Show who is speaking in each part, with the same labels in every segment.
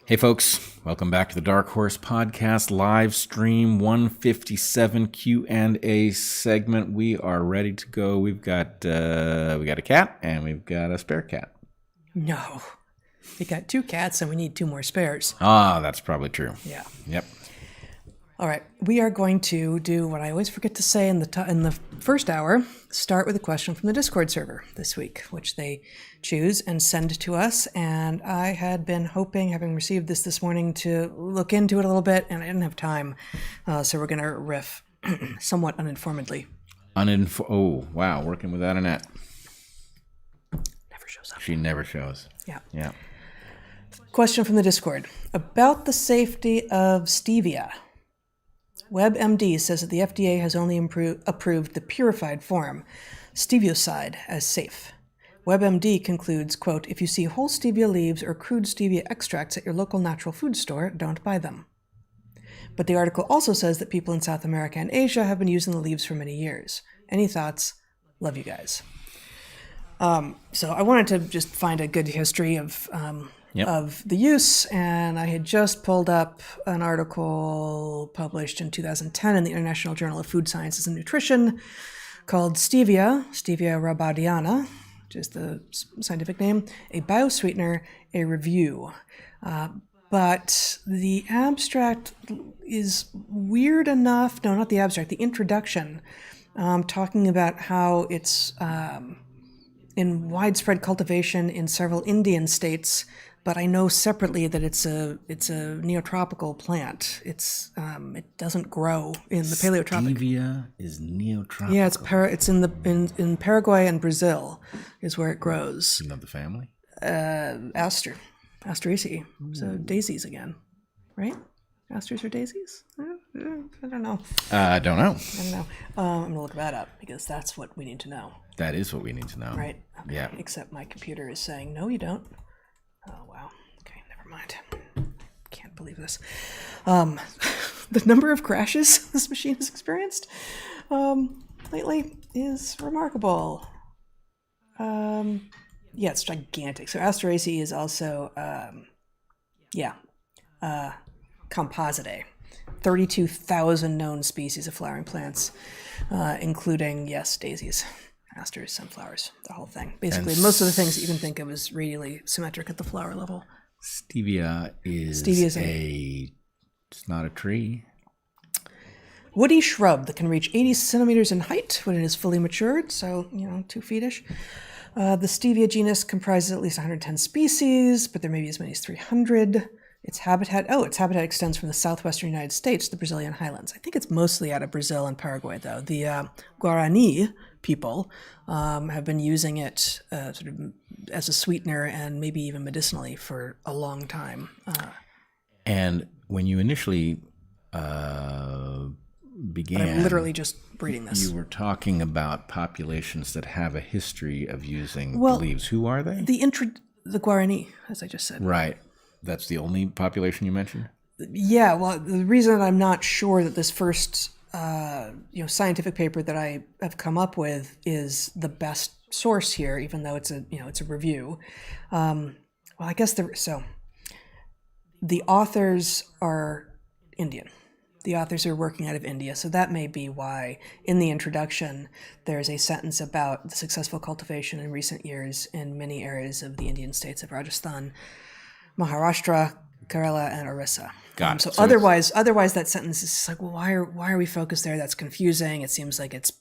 Speaker 1: Hey folks, welcome back to the DarkHorse Podcast live stream 157 Q&A segment. We are ready to go. We've got a cat and we've got a spare cat.
Speaker 2: No, we got two cats and we need two more spares.
Speaker 1: Ah, that's probably true.
Speaker 2: Yeah.
Speaker 1: Yep.
Speaker 2: All right, we are going to do what I always forget to say in the first hour. Start with a question from the Discord server this week, which they choose and send to us. And I had been hoping, having received this morning, to look into it a little bit, and I didn't have time. So we're going to riff somewhat uninformedly.
Speaker 1: Oh, wow, working without a net.
Speaker 2: Never shows up.
Speaker 1: She never shows.
Speaker 2: Yeah. Question from the Discord. About the safety of Stevia. WebMD says that the FDA has only approved the purified form, stevioside, as safe. WebMD concludes, quote, if you see whole stevia leaves or crude stevia extracts at your local natural food store, don't buy them. But the article also says that people in South America and Asia have been using the leaves for many years. Any thoughts? Love you guys. So I wanted to just find a good history of the use, and I had just pulled up an article published in 2010 in the International Journal of Food Sciences and Nutrition called Stevia rebaudiana, which is the scientific name, a biosweetener, a review. But the abstract is weird enough, no, not the abstract, the introduction, talking about how it's in widespread cultivation in several Indian states, but I know separately that it's a neotropical plant. It doesn't grow in the paleotropic.
Speaker 1: Stevia is neotropical.
Speaker 2: Yeah, it's in Paraguay and Brazil is where it grows.
Speaker 1: You know the family?
Speaker 2: Asteraceae. So daisies again, right? Asters or daisies? I don't know.
Speaker 1: I don't know.
Speaker 2: I'm gonna look that up because that's what we need to know.
Speaker 1: That is what we need to know.
Speaker 2: Right. Okay.
Speaker 1: Yeah.
Speaker 2: Except my computer is saying, no, you don't. Oh, wow. Okay, never mind. Can't believe this. The number of crashes this machine has experienced lately is remarkable. Yeah, it's gigantic. So Asteraceae is also, Compositae. 32,000 known species of flowering plants, including, yes, daisies, asters, sunflowers, the whole thing. Basically, most of the things that you can think of is radially symmetric at the flower level.
Speaker 1: Stevia is it's not a tree.
Speaker 2: Woody shrub that can reach 80 centimeters in height when it is fully matured, so, 2 feet-ish. The Stevia genus comprises at least 110 species, but there may be as many as 300. Its habitat extends from the southwestern United States to the Brazilian highlands. I think it's mostly out of Brazil and Paraguay, though. The Guarani people have been using it sort of as a sweetener and maybe even medicinally for a long time.
Speaker 1: And when you initially began...
Speaker 2: I'm literally just breeding this.
Speaker 1: You were talking about populations that have a history of using the leaves. Who are they?
Speaker 2: The Guarani, as I just said.
Speaker 1: Right. That's the only population you mentioned?
Speaker 2: Yeah, well, the reason I'm not sure that this first scientific paper that I have come up with is the best source here, even though it's a review. I guess the authors are Indian. The authors are working out of India, so that may be why in the introduction there's a sentence about the successful cultivation in recent years in many areas of the Indian states of Rajasthan, Maharashtra, Kerala, and Orissa. So otherwise that sentence is like, well, why are we focused there? That's confusing. It seems like it's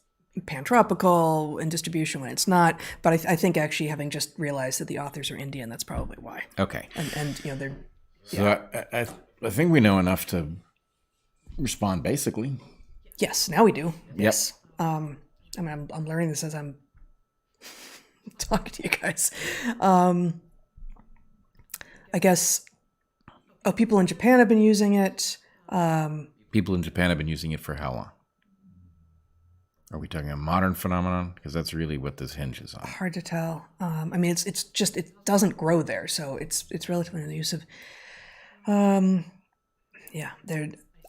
Speaker 2: pantropical in distribution when it's not. But I think actually having just realized that the authors are Indian, that's probably why.
Speaker 1: Okay.
Speaker 2: And they're.
Speaker 1: So yeah. I think we know enough to respond basically.
Speaker 2: Yes, now we do.
Speaker 1: Yep.
Speaker 2: Yes. I'm learning this as I'm talking to you guys. I guess people in Japan have been using it.
Speaker 1: People in Japan have been using it for how long? Are we talking a modern phenomenon? Because that's really what this hinges on.
Speaker 2: Hard to tell. It's just it doesn't grow there, so it's relatively in the use of.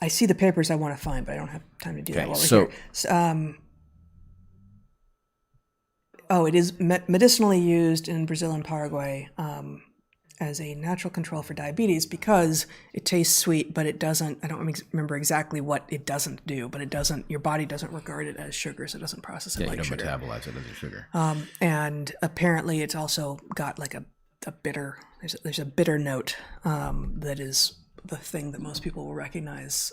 Speaker 2: I see the papers I want to find, but I don't have time to do that while we're here. It is medicinally used in Brazil and Paraguay. as a natural control for diabetes because it tastes sweet, but it doesn't, I don't remember exactly what it doesn't do, but it doesn't, your body doesn't regard it as sugar, so it doesn't process it like sugar.
Speaker 1: You don't metabolize it as a sugar.
Speaker 2: And apparently it's also got like a bitter, there's a bitter note that is the thing that most people will recognize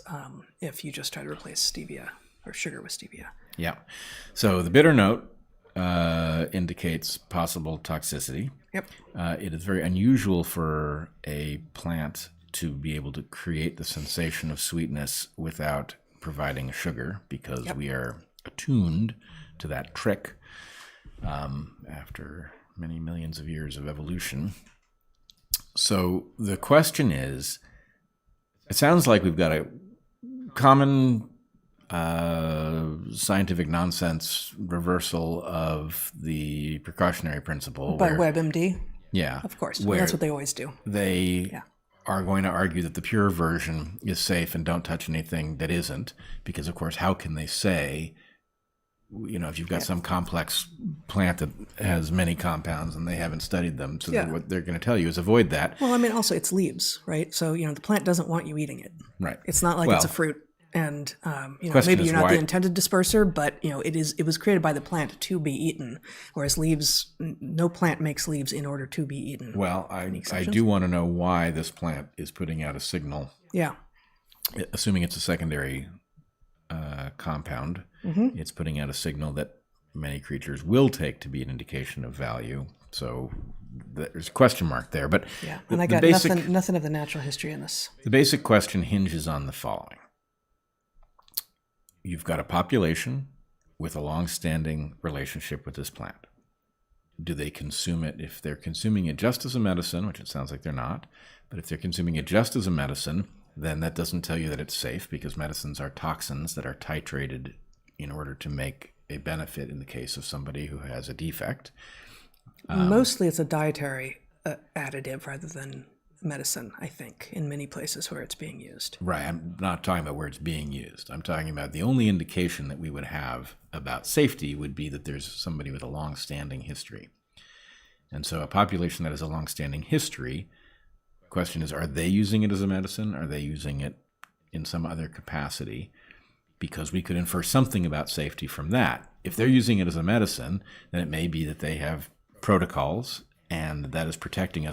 Speaker 2: if you just try to replace stevia or sugar with stevia.
Speaker 1: Yeah. So the bitter note indicates possible toxicity.
Speaker 2: Yep.
Speaker 1: It is very unusual for a plant to be able to create the sensation of sweetness without providing sugar because we are attuned to that trick after many millions of years of evolution. So the question is, it sounds like we've got a common scientific nonsense reversal of the precautionary principle.
Speaker 2: By WebMD?
Speaker 1: Yeah.
Speaker 2: Of course. That's what they always do.
Speaker 1: They are going to argue that the pure version is safe and don't touch anything that isn't, because, of course, how can they say, if you've got some complex plant that has many compounds and they haven't studied them, so what they're going to tell you is avoid that.
Speaker 2: Well, I mean, also it's leaves, right? So, the plant doesn't want you eating it.
Speaker 1: Right.
Speaker 2: It's not like it's a fruit. And, maybe you're not the intended disperser, but, it was created by the plant to be eaten, whereas leaves, no plant makes leaves in order to be eaten.
Speaker 1: Well, I do want to know why this plant is putting out a signal.
Speaker 2: Yeah.
Speaker 1: Assuming it's a secondary compound, it's putting out a signal that many creatures will take to be an indication of value. So there's a question mark there. But
Speaker 2: and I got nothing of the natural history in this.
Speaker 1: The basic question hinges on the following. You've got a population with a long-standing relationship with this plant. Do they consume it? If they're consuming it just as a medicine, which it sounds like they're not, but if they're consuming it just as a medicine, then that doesn't tell you that it's safe, because medicines are toxins that are titrated in order to make a benefit in the case of somebody who has a defect.
Speaker 2: Mostly it's a dietary additive rather than medicine, I think, in many places where it's being used.
Speaker 1: Right. I'm not talking about where it's being used. I'm talking about the only indication that we would have about safety would be that there's somebody with a long-standing history. And so a population that has a long-standing history, the question is, are they using it as a medicine? Are they using it in some other capacity? Because we could infer something about safety from that. If they're using it as a medicine, then it may be that they have protocols, and that is protecting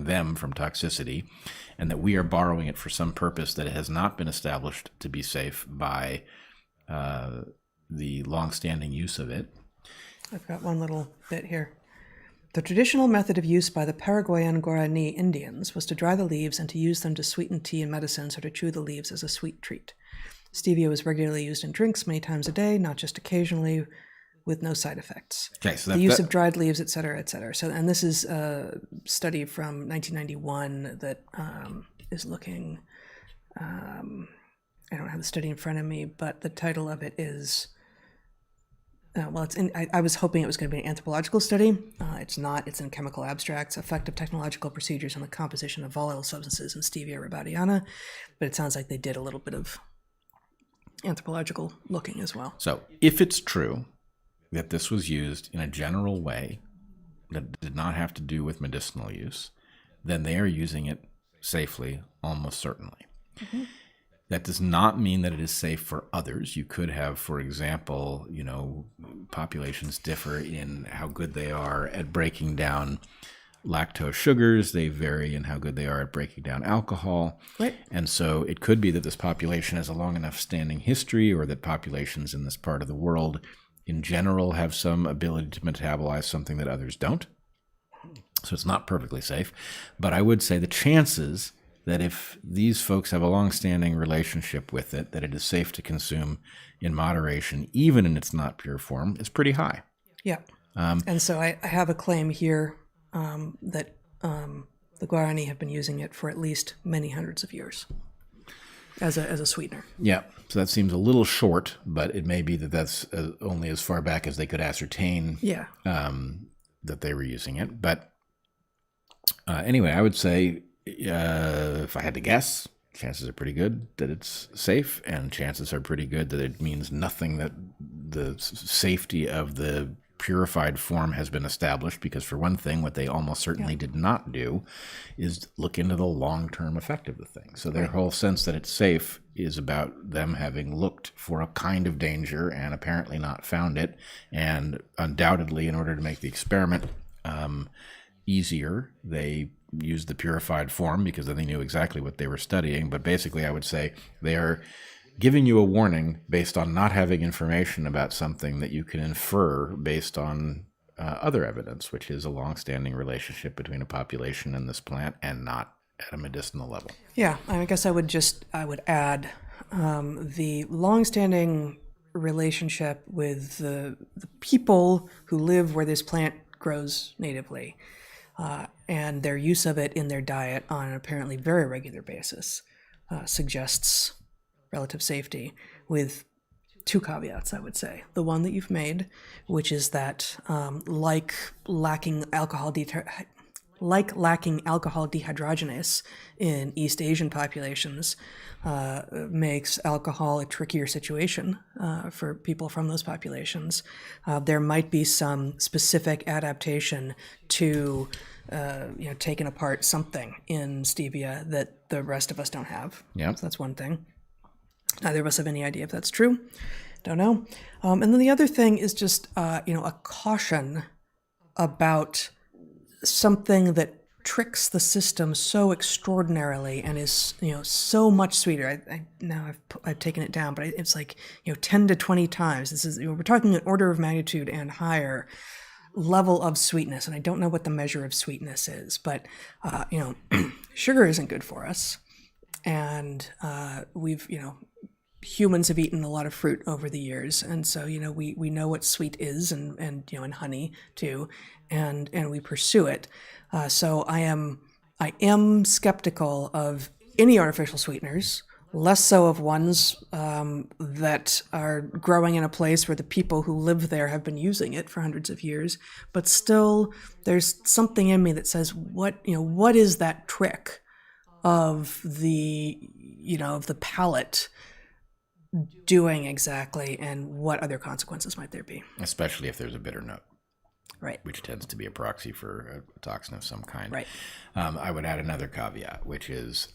Speaker 1: them from toxicity, and that we are borrowing it for some purpose that has not been established to be safe by the long-standing use of it.
Speaker 2: I've got one little bit here. The traditional method of use by the Paraguayan Guarani Indians was to dry the leaves and to use them to sweeten tea and medicines, or to chew the leaves as a sweet treat. Stevia was regularly used in drinks many times a day, not just occasionally, with no side effects.
Speaker 1: Okay, so
Speaker 2: the use of dried leaves, et cetera, et cetera. So, and this is a study from 1991 that is looking, I don't have the study in front of me, but the title of it is, I was hoping it was going to be an anthropological study. It's not. It's in Chemical Abstracts, Effective Technological Procedures on the Composition of Volatile Substances in Stevia rebaudiana. But it sounds like they did a little bit of anthropological looking as well.
Speaker 1: So if it's true that this was used in a general way that did not have to do with medicinal use, then they are using it safely, almost certainly. Mm-hmm. That does not mean that it is safe for others. You could have, for example, populations differ in how good they are at breaking down lactose sugars. They vary in how good they are at breaking down alcohol.
Speaker 2: Right.
Speaker 1: And so it could be that this population has a long enough standing history, or that populations in this part of the world in general have some ability to metabolize something that others don't. So it's not perfectly safe. But I would say the chances that if these folks have a long-standing relationship with it, that it is safe to consume in moderation, even in its not pure form, is pretty high.
Speaker 2: Yeah. And so I have a claim here that the Guarani have been using it for at least many hundreds of years as a sweetener.
Speaker 1: Yeah. So that seems a little short, but it may be that that's only as far back as they could ascertain that they were using it. But anyway, I would say, if I had to guess, chances are pretty good that it's safe, and chances are pretty good that it means nothing that the safety of the purified form has been established, because for one thing, what they almost certainly did not do is look into the long-term effect of the thing. So their whole sense that it's safe is about them having looked for a kind of danger and apparently not found it. And undoubtedly, in order to make the experiment easier, they used the purified form because then they knew exactly what they were studying. But basically, I would say they are giving you a warning based on not having information about something that you can infer based on other evidence, which is a long-standing relationship between a population and this plant, and not at a medicinal level.
Speaker 2: Yeah, I guess I would add the long-standing relationship with the people who live where this plant grows natively, and their use of it in their diet on an apparently very regular basis suggests relative safety, with two caveats, I would say. The one that you've made, which is that like lacking alcohol dehydrogenase in East Asian populations makes alcohol a trickier situation for people from those populations. There might be some specific adaptation to taking apart something in stevia that the rest of us don't have.
Speaker 1: Yeah.
Speaker 2: So that's one thing. Neither of us have any idea if that's true. Don't know. And then the other thing is just, a caution about something that tricks the system so extraordinarily and is, so much sweeter. I've taken it down, but it's like, 10 to 20 times. This is, we're talking an order of magnitude and higher level of sweetness. And I don't know what the measure of sweetness is, but, sugar isn't good for us. And we've, humans have eaten a lot of fruit over the years, and so we know what sweet is, and honey too, and we pursue it. So I am skeptical of any artificial sweeteners, less so of ones that are growing in a place where the people who live there have been using it for hundreds of years. But still, there's something in me that says, what is that trick of the palate doing exactly, and what other consequences might there be? Especially
Speaker 1: if there's a bitter note,
Speaker 2: right?
Speaker 1: Which tends to be a proxy for a toxin of some kind,
Speaker 2: right?
Speaker 1: I would add another caveat, which is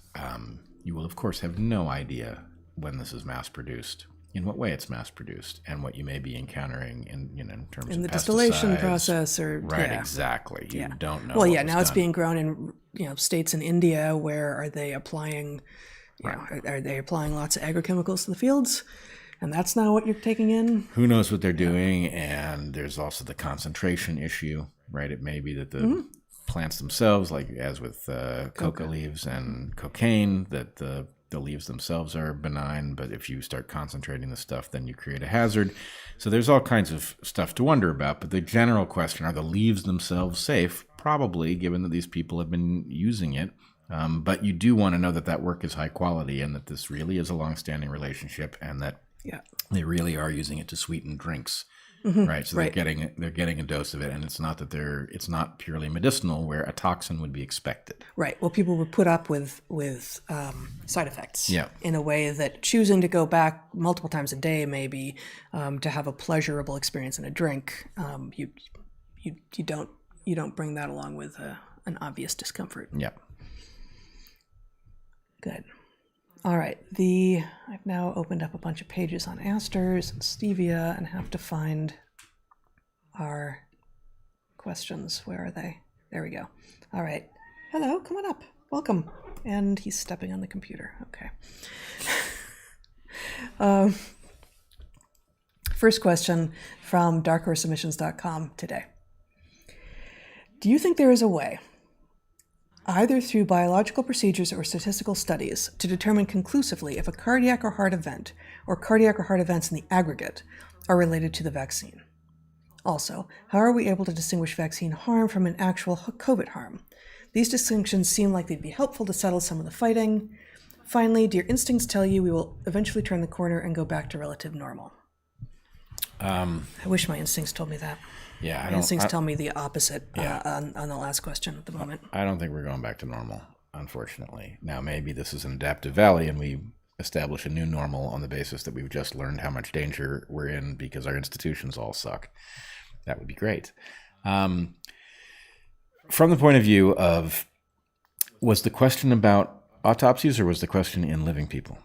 Speaker 1: you will of course have no idea when this is mass produced, in what way it's mass produced, and what you may be encountering in terms of
Speaker 2: the distillation
Speaker 1: pesticides.
Speaker 2: Process, or
Speaker 1: right, exactly. You don't know.
Speaker 2: Well, now it's being grown in states in India where are they applying? Are they applying lots of agrochemicals to the fields? And that's not what you're taking in?
Speaker 1: Who knows what they're doing? And there's also the concentration issue, right? It may be that the plants themselves, like as with coca leaves and cocaine, that the leaves themselves are benign. But if you start concentrating the stuff, then you create a hazard. So there's all kinds of stuff to wonder about. But the general question, are the leaves themselves safe? Probably, given that these people have been using it. But you do want to know that work is high quality, and that this really is a long-standing relationship, and that they really are using it to sweeten drinks, right? So they're getting a dose of it, and it's not that it's not purely medicinal, where a toxin would be expected.
Speaker 2: Right. Well, people would put up with side effects in a way that choosing to go back multiple times a day, maybe to have a pleasurable experience in a drink, you don't bring that along with an obvious discomfort.
Speaker 1: Yeah.
Speaker 2: Good. All right. I've now opened up a bunch of pages on asters and stevia and have to find our questions. Where are they? There we go. All right. Hello, come on up. Welcome. And he's stepping on the computer. Okay. First question from DarkHorseSubmissions.com today. Do you think there is a way, either through biological procedures or statistical studies, to determine conclusively if a cardiac or heart event, or cardiac or heart events in the aggregate, are related to the vaccine? Also, how are we able to distinguish vaccine harm from an actual COVID harm? These distinctions seem like they'd be helpful to settle some of the fighting. Finally, do your instincts tell you we will eventually turn the corner and go back to relative normal? I wish my instincts told me that.
Speaker 1: Yeah,
Speaker 2: instincts tell me the opposite on the last question at the moment.
Speaker 1: I don't think we're going back to normal, unfortunately. Now, maybe this is an adaptive valley, and we establish a new normal on the basis that we've just learned how much danger we're in because our institutions all suck. That would be great. From the point of view of, was the question about autopsies or was the question in living people?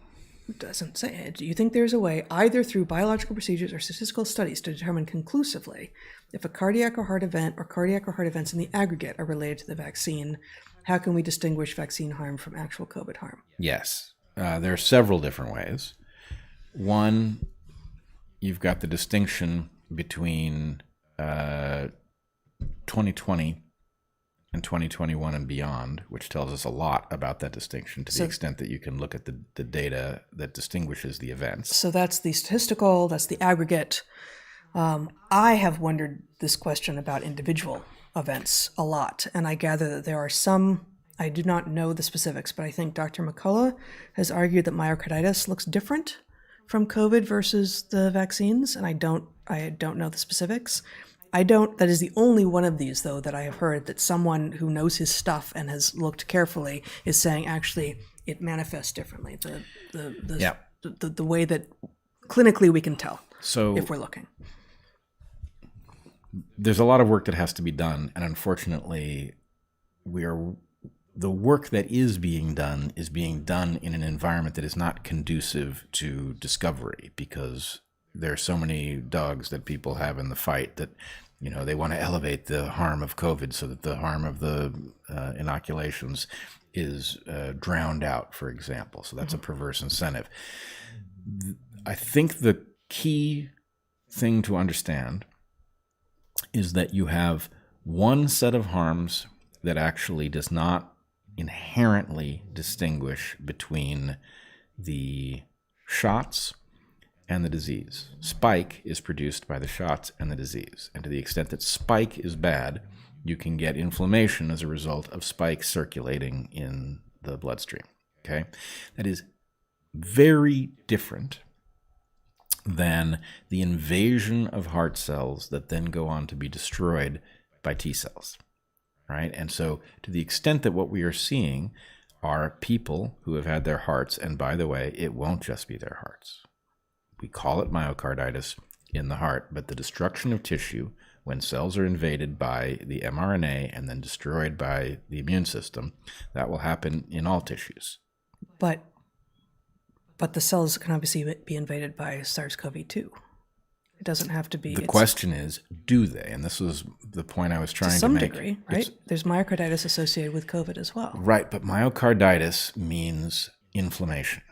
Speaker 2: It doesn't say. Do you think there's a way, either through biological procedures or statistical studies, to determine conclusively if a cardiac or heart event or cardiac or heart events in the aggregate are related to the vaccine? How can we distinguish vaccine harm from actual COVID harm?
Speaker 1: Yes. There are several different ways. One, you've got the distinction between 2020 and 2021 and beyond, which tells us a lot about that distinction to the extent that you can look at the data that distinguishes the events.
Speaker 2: So that's the statistical, that's the aggregate. I have wondered this question about individual events a lot, and I gather that there are some, I do not know the specifics, but I think Dr. McCullough has argued that myocarditis looks different from COVID versus the vaccines, and I don't know the specifics. That is the only one of these, though, that I have heard that someone who knows his stuff and has looked carefully is saying actually it manifests differently. The way that clinically we can tell if we're looking.
Speaker 1: There's a lot of work that has to be done, and unfortunately, the work that is being done in an environment that is not conducive to discovery, because there are so many dogs that people have in the fight that, they want to elevate the harm of COVID so that the harm of the inoculations is drowned out, for example. So that's a perverse incentive. I think the key thing to understand is that you have one set of harms that actually does not inherently distinguish between the shots and the disease. Spike is produced by the shots and the disease. And to the extent that spike is bad, you can get inflammation as a result of spike circulating in the bloodstream. Okay? That is very different than the invasion of heart cells that then go on to be destroyed by T cells. Right? And so to the extent that what we are seeing are people who have had their hearts, and by the way, it won't just be their hearts. We call it myocarditis in the heart, but the destruction of tissue when cells are invaded by the mRNA and then destroyed by the immune system, that will happen in all tissues.
Speaker 2: But the cells can obviously be invaded by SARS-CoV-2. It doesn't have to be.
Speaker 1: The question is, do they? And this was the point I was trying to make.
Speaker 2: To some degree, right? There's myocarditis associated with COVID as well.
Speaker 1: Right, but myocarditis means inflammation.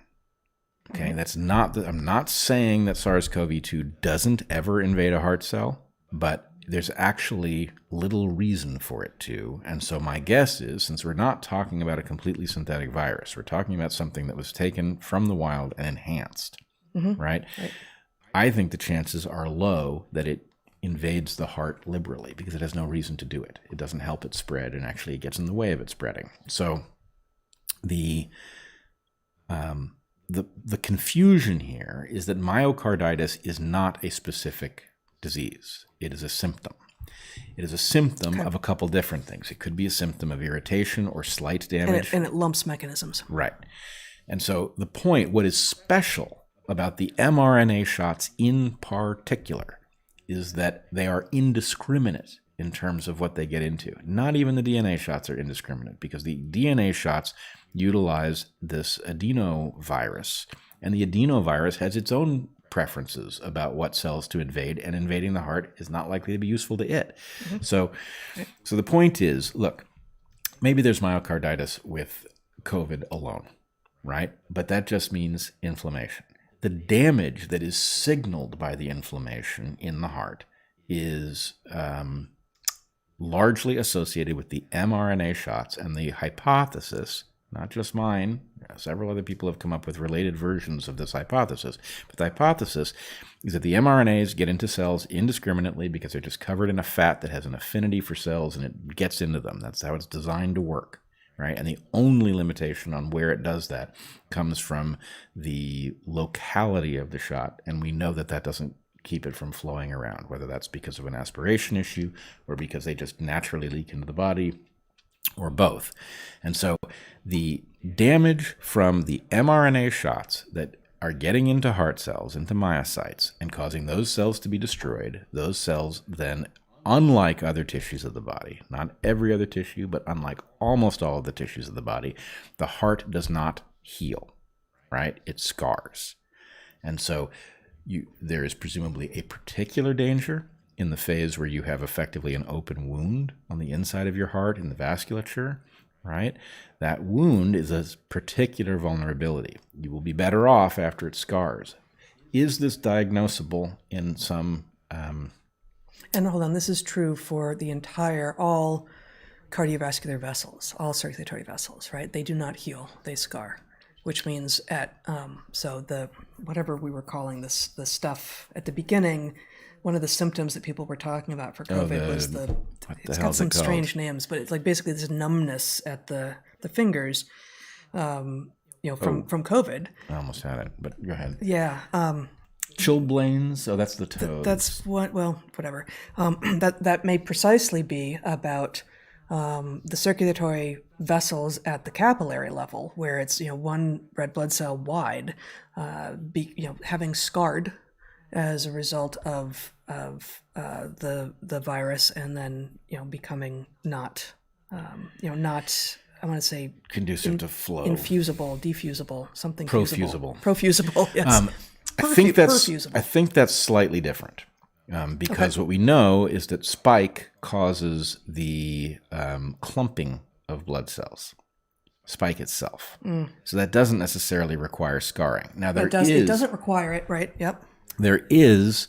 Speaker 1: Okay, mm-hmm. That's not. I'm not saying that SARS-CoV-2 doesn't ever invade a heart cell, but there's actually little reason for it to. And so my guess is, since we're not talking about a completely synthetic virus, we're talking about something that was taken from the wild and enhanced, right? I think the chances are low that it invades the heart liberally because it has no reason to do it. It doesn't help it spread, and actually it gets in the way of it spreading. So the confusion here is that myocarditis is not a specific disease. It is a symptom. It is a symptom of a couple different things. It could be a symptom of irritation or slight damage.
Speaker 2: And it lumps mechanisms.
Speaker 1: Right. And so the point, what is special about the mRNA shots in particular, is that they are indiscriminate in terms of what they get into. Not even the DNA shots are indiscriminate, because the DNA shots utilize this adenovirus, and the adenovirus has its own preferences about what cells to invade, and invading the heart is not likely to be useful to it. So the point is, look, maybe there's myocarditis with COVID alone, right? But that just means inflammation. The damage that is signaled by the inflammation in the heart is largely associated with the mRNA shots, and the hypothesis, not just mine, several other people have come up with related versions of this hypothesis, but the hypothesis is that the mRNAs get into cells indiscriminately because they're just covered in a fat that has an affinity for cells, and it gets into them. That's how it's designed to work. Right? And the only limitation on where it does that comes from the locality of the shot, and we know that that doesn't keep it from flowing around, whether that's because of an aspiration issue or because they just naturally leak into the body, or both. And so the damage from the mRNA shots that are getting into heart cells, into myocytes, and causing those cells to be destroyed, those cells then unlike other tissues of the body, not every other tissue, but unlike almost all of the tissues of the body, the heart does not heal, right? It scars. And so there is presumably a particular danger in the phase where you have effectively an open wound on the inside of your heart in the vasculature, right? That wound is a particular vulnerability. You will be better off after it scars. Is this diagnosable in some...
Speaker 2: And hold on, this is true for all cardiovascular vessels, all circulatory vessels, right? They do not heal, they scar, which means so the whatever we were calling the stuff at the beginning, one of the symptoms that people were talking about for COVID was it's got some strange names, but it's like basically this numbness at the fingers, from COVID.
Speaker 1: I almost had it, but go ahead.
Speaker 2: Yeah.
Speaker 1: Chilblains. Oh, that's the toes.
Speaker 2: That's whatever. That may precisely be about the circulatory vessels at the capillary level, where it's one red blood cell wide, having scarred as a result of the virus, and then becoming not I want to say
Speaker 1: conducive to flow,
Speaker 2: infusible, diffusible, something
Speaker 1: profusable.
Speaker 2: Yes.
Speaker 1: I think that's slightly different, because what we know is that spike causes the clumping of blood cells, spike itself. So that doesn't necessarily require scarring. Now it
Speaker 2: doesn't require it, right? Yep.
Speaker 1: There is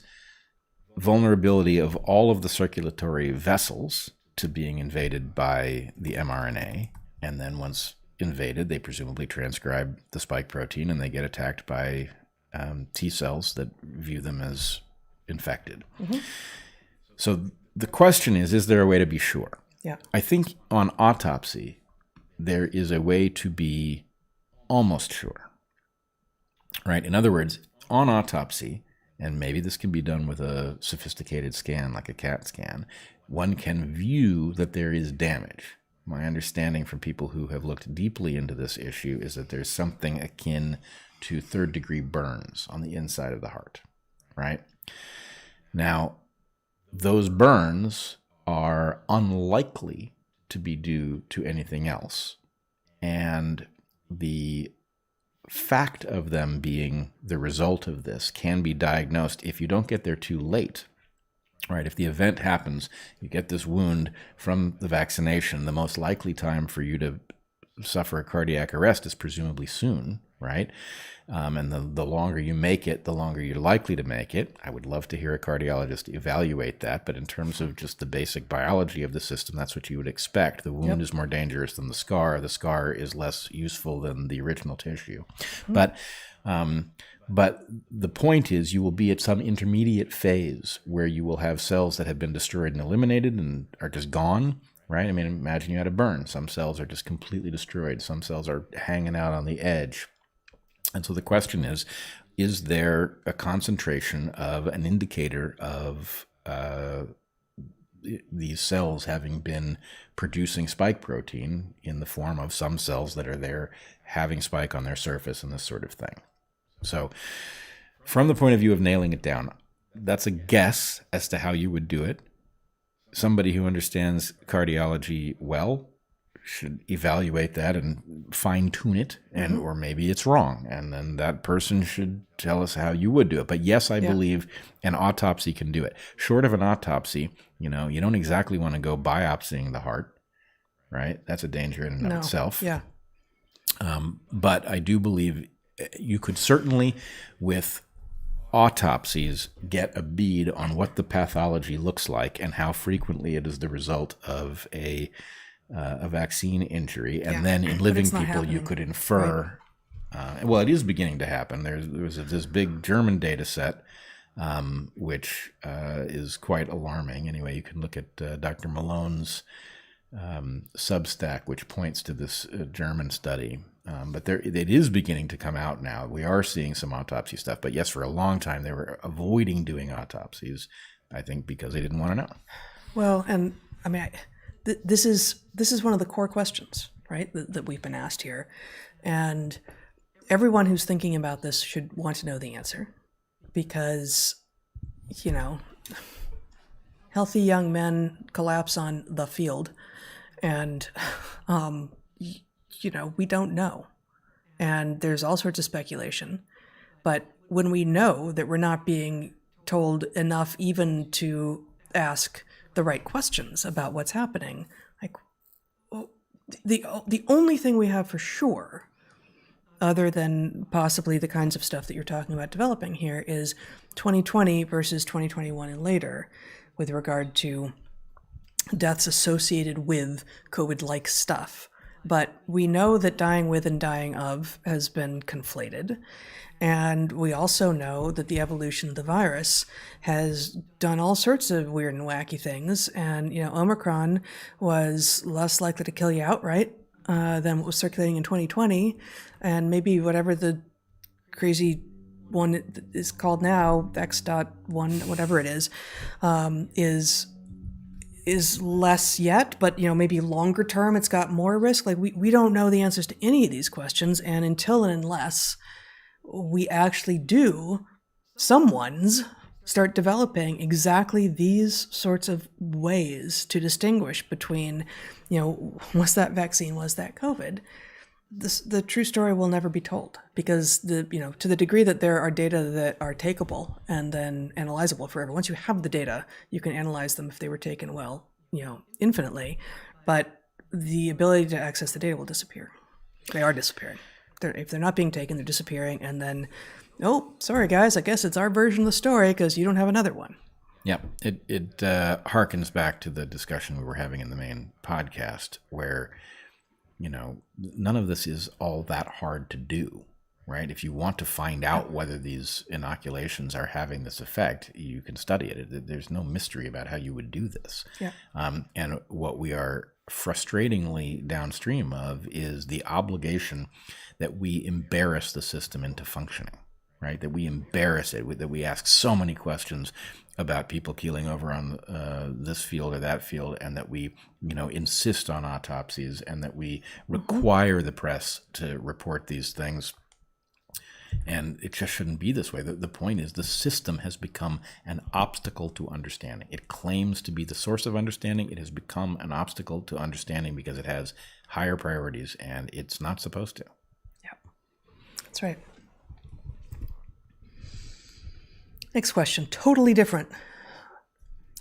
Speaker 1: vulnerability of all of the circulatory vessels to being invaded by the mRNA, and then once invaded, they presumably transcribe the spike protein and they get attacked by T cells that view them as infected. Mm-hmm. So the question is there a way to be sure?
Speaker 2: Yeah.
Speaker 1: I think on autopsy, there is a way to be almost sure, right? In other words, on autopsy, and maybe this can be done with a sophisticated scan like a CAT scan, one can view that there is damage. My understanding from people who have looked deeply into this issue is that there's something akin to third-degree burns on the inside of the heart, right? Now, those burns are unlikely to be due to anything else, and the fact of them being the result of this can be diagnosed if you don't get there too late, right? If the event happens, you get this wound from the vaccination, the most likely time for you to suffer a cardiac arrest is presumably soon, right? And the longer you make it, the longer you're likely to make it. I would love to hear a cardiologist evaluate that, but in terms of just the basic biology of the system, that's what you would expect. The wound is more dangerous than the scar. The scar is less useful than the original tissue. Mm-hmm. But the point is you will be at some intermediate phase where you will have cells that have been destroyed and eliminated and are just gone, right? I mean, imagine you had a burn. Some cells are just completely destroyed. Some cells are hanging out on the edge. And so the question is there a concentration of an indicator of these cells having been producing spike protein in the form of some cells that are there having spike on their surface and this sort of thing? So from the point of view of nailing it down, that's a guess as to how you would do it. Somebody who understands cardiology well should evaluate that and fine-tune it, and or maybe it's wrong, and then that person should tell us how you would do it. But yes, I believe an autopsy can do it. Short of an autopsy, you don't exactly want to go biopsying the heart, right? That's a danger in and of itself.
Speaker 2: Yeah.
Speaker 1: But I do believe you could certainly, with autopsies, get a bead on what the pathology looks like and how frequently it is the result of a vaccine injury, and then in living people you could infer. Right. Well, it is beginning to happen. There was this big German data set, which is quite alarming. Anyway, you can look at Dr. Malone's Substack, which points to this German study. But it is beginning to come out now. We are seeing some autopsy stuff. But yes, for a long time they were avoiding doing autopsies, I think, because they didn't want to know.
Speaker 2: Well, and I mean, this is one of the core questions, right, that we've been asked here. And everyone who's thinking about this should want to know the answer, because, healthy young men collapse on the field, and we don't know, and there's all sorts of speculation. But when we know that we're not being told enough even to ask the right questions about what's happening, like, well, the only thing we have for sure, other than possibly the kinds of stuff that you're talking about developing here, is 2020 versus 2021 and later with regard to deaths associated with COVID-like stuff. But we know that dying with and dying of has been conflated. And we also know that the evolution of the virus has done all sorts of weird and wacky things. And, Omicron was less likely to kill you outright than what was circulating in 2020. And maybe whatever the crazy one is called now, X.1, whatever it is less yet, but maybe longer term it's got more risk. Like we don't know the answers to any of these questions, and until and unless we actually someone's start developing exactly these sorts of ways to distinguish between, was that vaccine, was that COVID, the true story will never be told, because to the degree that there are data that are takeable and then analyzable forever. Once you have the data, you can analyze them if they were taken well, infinitely, but the ability to access the data will disappear. They are disappearing. If they're not being taken, they're disappearing, and then, oh, sorry guys, I guess it's our version of the story because you don't have another one.
Speaker 1: Yeah, it harkens back to the discussion we were having in the main podcast where, none of this is all that hard to do, right? If you want to find out whether these inoculations are having this effect, you can study it. There's no mystery about how you would do this.
Speaker 2: Yeah.
Speaker 1: And what we are frustratingly downstream of is the obligation that we embarrass the system into functioning, right? That we embarrass it, that we ask so many questions about people keeling over on this field or that field, and that we, insist on autopsies, and that we require the press to report these things. And it just shouldn't be this way. The point is the system has become an obstacle to understanding. It claims to be the source of understanding. It has become an obstacle to understanding because it has higher priorities, and it's not supposed to.
Speaker 2: Yeah, that's right. Next question, totally different.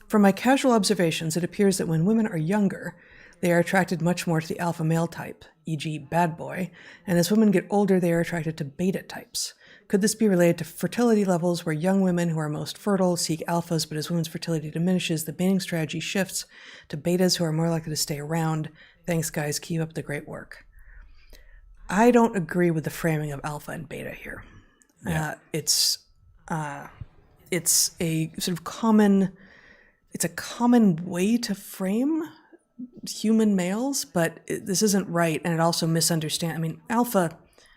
Speaker 2: From my casual observations, it appears that when women are younger, they are attracted much more to the alpha male type, e.g. bad boy, and as women get older, they are attracted to beta types. Could this be related to fertility levels, where young women who are most fertile seek alphas, but as women's fertility diminishes, the mating strategy shifts to betas who are more likely to stay around? Thanks, guys. Keep up the great work. I don't agree with the framing of alpha and beta here. Yeah. It's a sort of common way to frame human males, but this isn't right, and it also misunderstands. I mean, alpha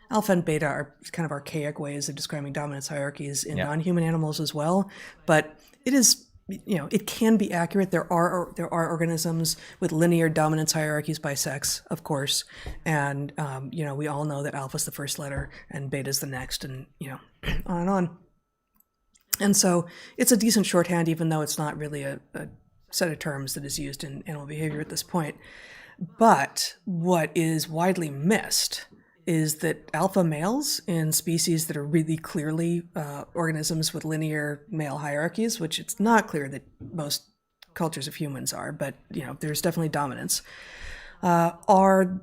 Speaker 2: and beta are kind of archaic ways of describing dominance hierarchies in non-human animals as well, but it is, it can be accurate. There are organisms with linear dominance hierarchies by sex, of course, and we all know that alpha's the first letter and beta's the next, and on and on. And so it's a decent shorthand, even though it's not really a set of terms that is used in animal behavior at this point. But what is widely missed is that alpha males in species that are really clearly organisms with linear male hierarchies, which it's not clear that most cultures of humans are, but there's definitely dominance, are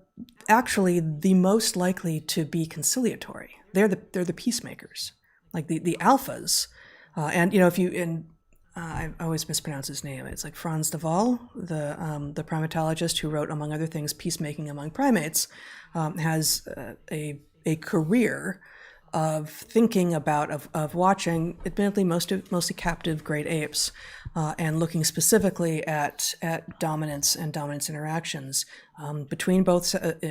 Speaker 2: actually the most likely to be conciliatory. They're the peacemakers, like the alphas. And if you I always mispronounce his name. It's like Franz de Waal, the primatologist who wrote, among other things, Peacemaking Among Primates, has a career of thinking about, of watching, admittedly mostly captive great apes, and looking specifically at dominance and dominance interactions between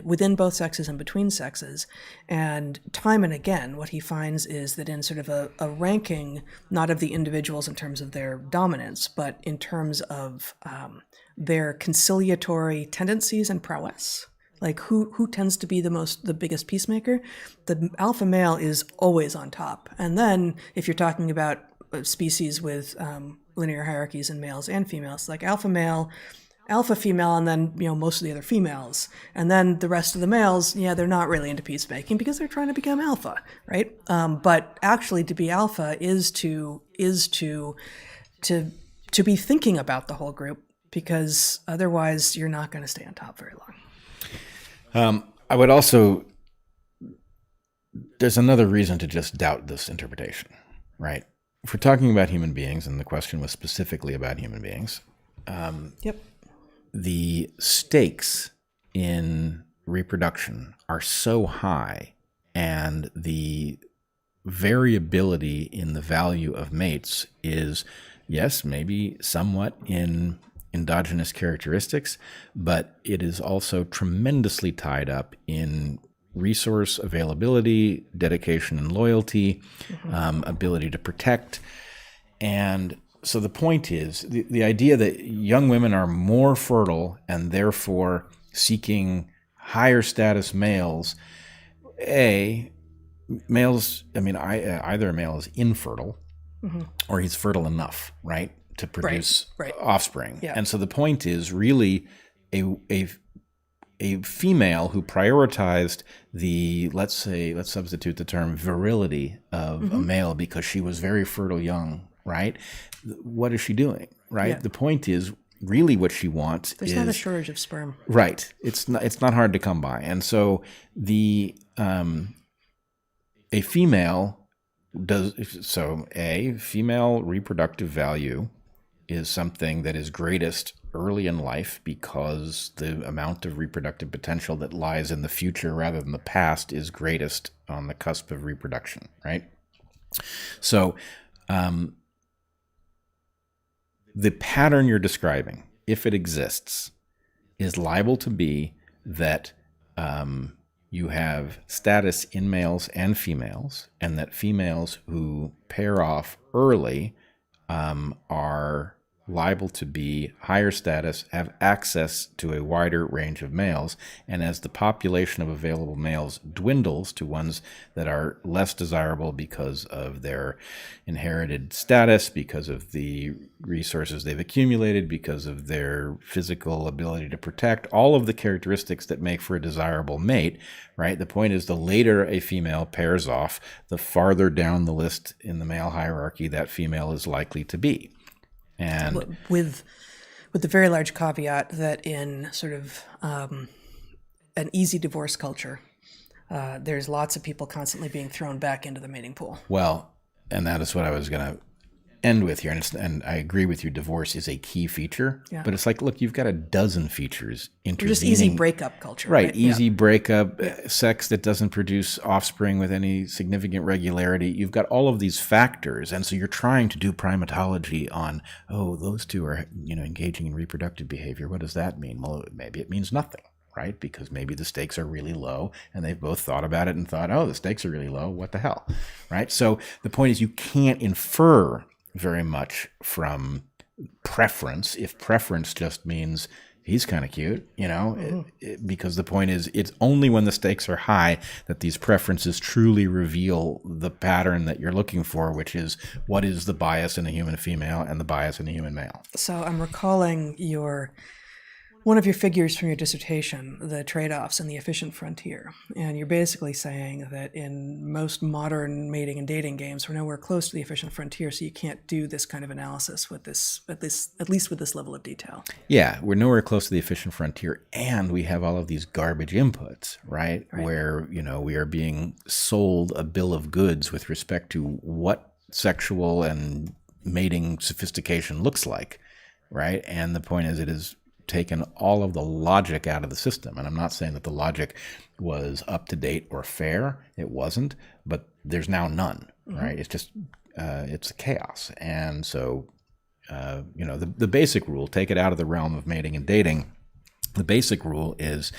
Speaker 2: within both sexes and between sexes. And time and again, what he finds is that in sort of a ranking, not of the individuals in terms of their dominance, but in terms of their conciliatory tendencies and prowess, Like who tends to be the biggest peacemaker? The alpha male is always on top. And then if you're talking about a species with linear hierarchies in males and females, like alpha male, alpha female, and then most of the other females, and then the rest of the males, they're not really into peacemaking because they're trying to become alpha, right? But actually, to be alpha is to be thinking about the whole group, because otherwise you're not going to stay on top very long.
Speaker 1: I would also, there's another reason to just doubt this interpretation, right? If we're talking about human beings, and the question was specifically about human beings,
Speaker 2: Yep.
Speaker 1: the stakes in reproduction are so high, and the variability in the value of mates is, yes, maybe somewhat in endogenous characteristics, but it is also tremendously tied up in resource availability, dedication and loyalty, ability to protect. And so the point is, the idea that young women are more fertile and therefore seeking higher status males, males, either a male is infertile or he's fertile enough, right, to produce offspring.
Speaker 2: Yeah.
Speaker 1: And so the point is really a female who prioritized let's substitute the term virility of a male because she was very fertile young, right? What is she doing, right? Yeah. The point is really what she wants
Speaker 2: There's not a shortage of sperm.
Speaker 1: Right. It's not hard to come by. And so a female female reproductive value is something that is greatest early in life because the amount of reproductive potential that lies in the future rather than the past is greatest on the cusp of reproduction, right? So the pattern you're describing, if it exists, is liable to be that you have status in males and females, and that females who pair off early are liable to be higher status, have access to a wider range of males, and as the population of available males dwindles to ones that are less desirable because of their inherited status, because of the resources they've accumulated, because of their physical ability to protect, all of the characteristics that make for a desirable mate, right? The point is, the later a female pairs off, the farther down the list in the male hierarchy that female is likely to be. And
Speaker 2: with the very large caveat that in sort of an easy divorce culture, there's lots of people constantly being thrown back into the mating pool.
Speaker 1: Well, and that is what I was going to end with here. And I agree with you, divorce is a key feature. Yeah. But it's like, look, you've got a dozen features intervening.
Speaker 2: Just easy breakup culture.
Speaker 1: Right. Easy breakup, sex that doesn't produce offspring with any significant regularity. You've got all of these factors. And so you're trying to do primatology on, those two are, engaging in reproductive behavior. What does that mean? Well, maybe it means nothing, right? Because maybe the stakes are really low and they've both thought about it and thought, the stakes are really low. What the hell, right? So the point is, you can't infer very much from preference, if preference just means he's kind of cute, because the point is, it's only when the stakes are high that these preferences truly reveal the pattern that you're looking for, which is what is the bias in a human female and the bias in a human male.
Speaker 2: So I'm recalling one of your figures from your dissertation, the trade-offs and the efficient frontier. And you're basically saying that in most modern mating and dating games, we're nowhere close to the efficient frontier, so you can't do this kind of analysis with at least with this level of detail.
Speaker 1: Yeah, we're nowhere close to the efficient frontier, and we have all of these garbage inputs, right? Where, we are being sold a bill of goods with respect to what sexual and mating sophistication looks like, right? And the point is, it is taken all of the logic out of the system. And I'm not saying that the logic was up to date or fair. It wasn't, but there's now none, right? It's just, it's a chaos. And so, the basic rule, take it out of the realm of mating and dating. The basic rule is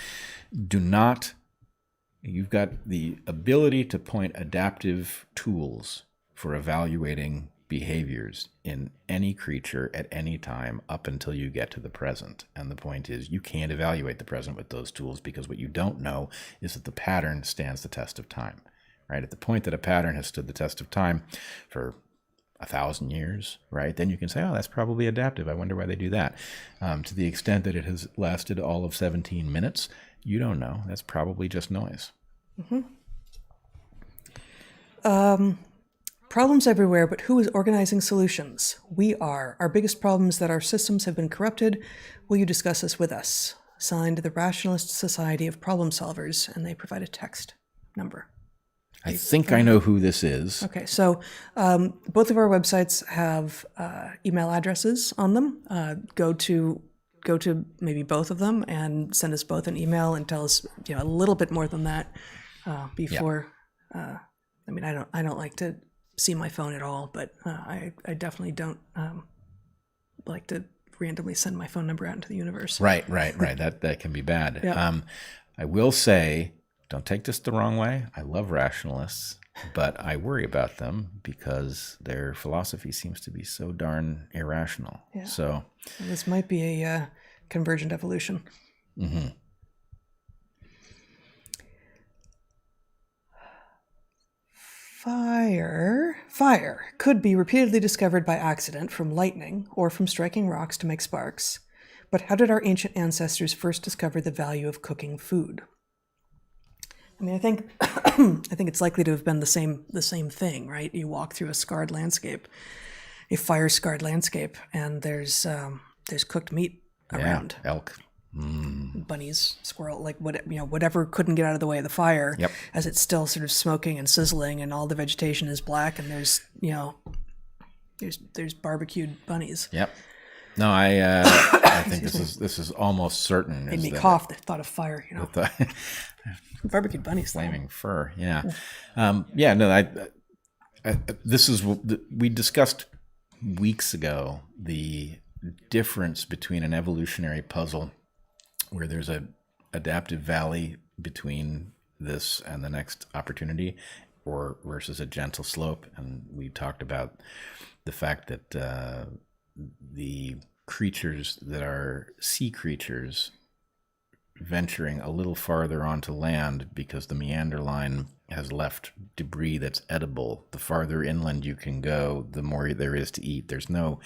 Speaker 1: you've got the ability to point adaptive tools for evaluating behaviors in any creature at any time up until you get to the present. And the point is, you can't evaluate the present with those tools, because what you don't know is that the pattern stands the test of time, right? At the point that a pattern has stood the test of time for 1,000 years, right, then you can say, oh, that's probably adaptive. I wonder why they do that. To the extent that it has lasted all of 17 minutes, you don't know. That's probably just noise.
Speaker 2: Problems everywhere, but who is organizing solutions? We are. Our biggest problem is that our systems have been corrupted. Will you discuss this with us? Signed, the Rationalist Society of Problem Solvers, and they provide a text number.
Speaker 1: I think I know who this is.
Speaker 2: Okay, so both of our websites have email addresses on them. Go to maybe both of them and send us both an email and tell us a little bit more than that before. I mean, I don't like to see my phone at all, but I definitely don't like to randomly send my phone number out into the universe.
Speaker 1: Right. That can be bad.
Speaker 2: Yeah.
Speaker 1: I will say, don't take this the wrong way. I love rationalists, but I worry about them because their philosophy seems to be so darn irrational.
Speaker 2: Yeah.
Speaker 1: So
Speaker 2: this might be a convergent evolution.
Speaker 1: Mm-hmm.
Speaker 2: Fire could be repeatedly discovered by accident from lightning or from striking rocks to make sparks. But how did our ancient ancestors first discover the value of cooking food? I mean, I think it's likely to have been the same thing, right? You walk through a a fire-scarred landscape, and there's cooked meat around.
Speaker 1: Yeah, elk.
Speaker 2: Bunnies, squirrel, like whatever couldn't get out of the way of the fire, as it's still sort of smoking and sizzling, and all the vegetation is black, and there's barbecued bunnies.
Speaker 1: Yep. No, I think this is almost certain.
Speaker 2: Made me cough. The thought of fire, barbecued bunnies,
Speaker 1: flaming fur. Yeah. This is, we discussed weeks ago the difference between an evolutionary puzzle where there's a adaptive valley between this and the next opportunity, or versus a gentle slope. And we talked about the fact that the creatures that are sea creatures venturing a little farther onto land because the meander line has left debris that's edible. The farther inland you can go, the more there is to eat. There's no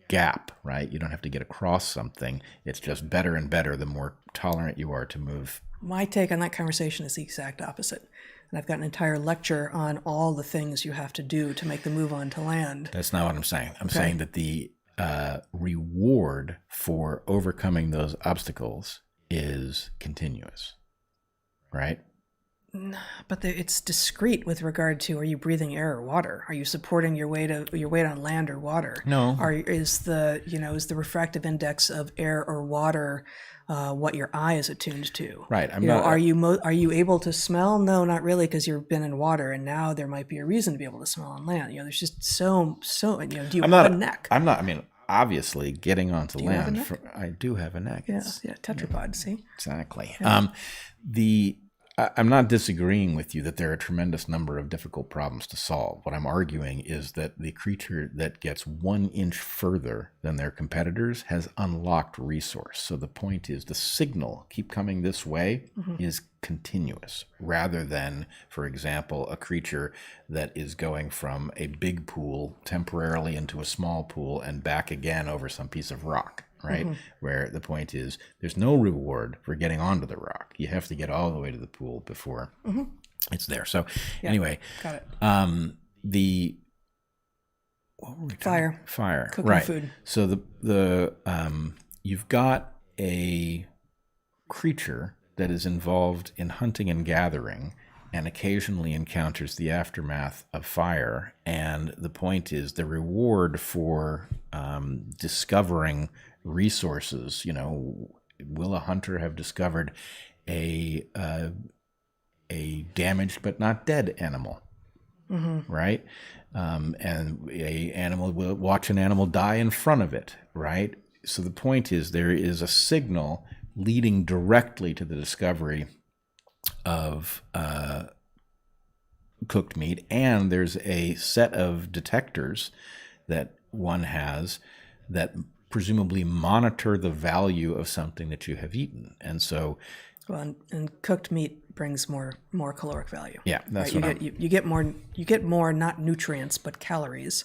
Speaker 1: gap, right? You don't have to get across something. It's just better and better the more tolerant you are to move.
Speaker 2: My take on that conversation is the exact opposite. And I've got an entire lecture on all the things you have to do to make the move onto land.
Speaker 1: That's not what I'm saying. I'm saying that the reward for overcoming those obstacles is continuous, right?
Speaker 2: But it's discrete with regard to, are you breathing air or water? Are you supporting your weight on land or water?
Speaker 1: No.
Speaker 2: Is the refractive index of air or water what your eye is attuned to?
Speaker 1: Right.
Speaker 2: Are you able to smell? No, not really, because you've been in water, and now there might be a reason to be able to smell on land. There's just so. Do you have a neck?
Speaker 1: I'm not. I mean, obviously, getting onto land. I do have a neck.
Speaker 2: Yeah, tetrapod. See.
Speaker 1: Exactly.
Speaker 2: Yeah.
Speaker 1: I'm not disagreeing with you that there are a tremendous number of difficult problems to solve. What I'm arguing is that the creature that gets 1 inch further than their competitors has unlocked resource. So the point is the signal, keep coming this way, is continuous, rather than, for example, a creature that is going from a big pool temporarily into a small pool and back again over some piece of rock. Right? Where the point is there's no reward for getting onto the rock. You have to get all the way to the pool before it's there. So anyway,
Speaker 2: got it.
Speaker 1: What were we
Speaker 2: Fire. Cooking
Speaker 1: right.
Speaker 2: food.
Speaker 1: So the you've got a creature that is involved in hunting and gathering and occasionally encounters the aftermath of fire. And the point is the reward for discovering resources, will a hunter have discovered a damaged but not dead animal, right? And a animal will watch an animal die in front of it, right? So the point is there is a signal leading directly to the discovery of cooked meat, and there's a set of detectors that one has that presumably monitor the value of something that you have eaten. And so,
Speaker 2: well, and cooked meat brings more caloric value.
Speaker 1: Yeah, that's
Speaker 2: right?
Speaker 1: what
Speaker 2: you get more not nutrients but calories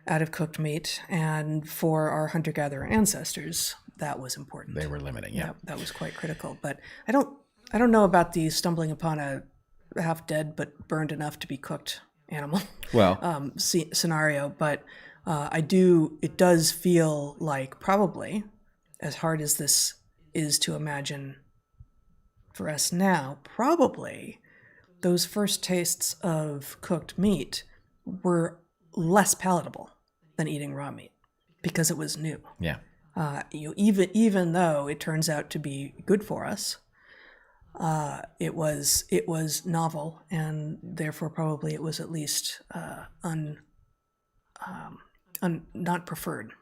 Speaker 2: out of cooked meat. And for our hunter-gatherer ancestors, that was important.
Speaker 1: They were limiting. Yeah,
Speaker 2: that was quite critical. But I don't know about the stumbling upon a half dead but burned enough to be cooked animal scenario. But it does feel like, probably, as hard as this is to imagine for us now, probably those first tastes of cooked meat were less palatable than eating raw meat because it was new.
Speaker 1: Yeah.
Speaker 2: Even though it turns out to be good for us, it was novel, and therefore probably it was at least not preferred.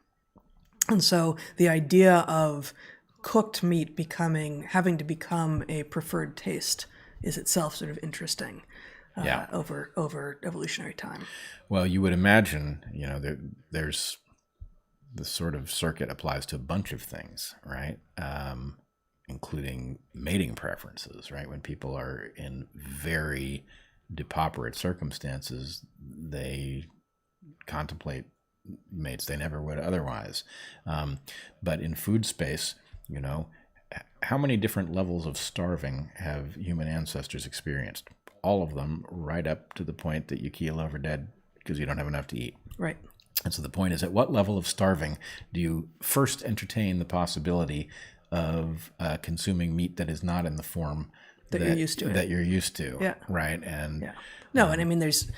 Speaker 2: And so the idea of cooked meat having to become a preferred taste is itself sort of interesting over evolutionary time.
Speaker 1: Well, you would imagine, there's the sort of circuit applies to a bunch of things, right? Including mating preferences, right? When people are in very depauperate circumstances, they contemplate mates they never would otherwise. But in food space, how many different levels of starving have human ancestors experienced? All of them, right up to the point that you keel over dead because you don't have enough to eat.
Speaker 2: Right.
Speaker 1: And so the point is, at what level of starving do you first entertain the possibility of consuming meat that is not in the form
Speaker 2: that you're used to?
Speaker 1: That you're used to.
Speaker 2: Yeah.
Speaker 1: Right. And
Speaker 2: no, and I mean, there's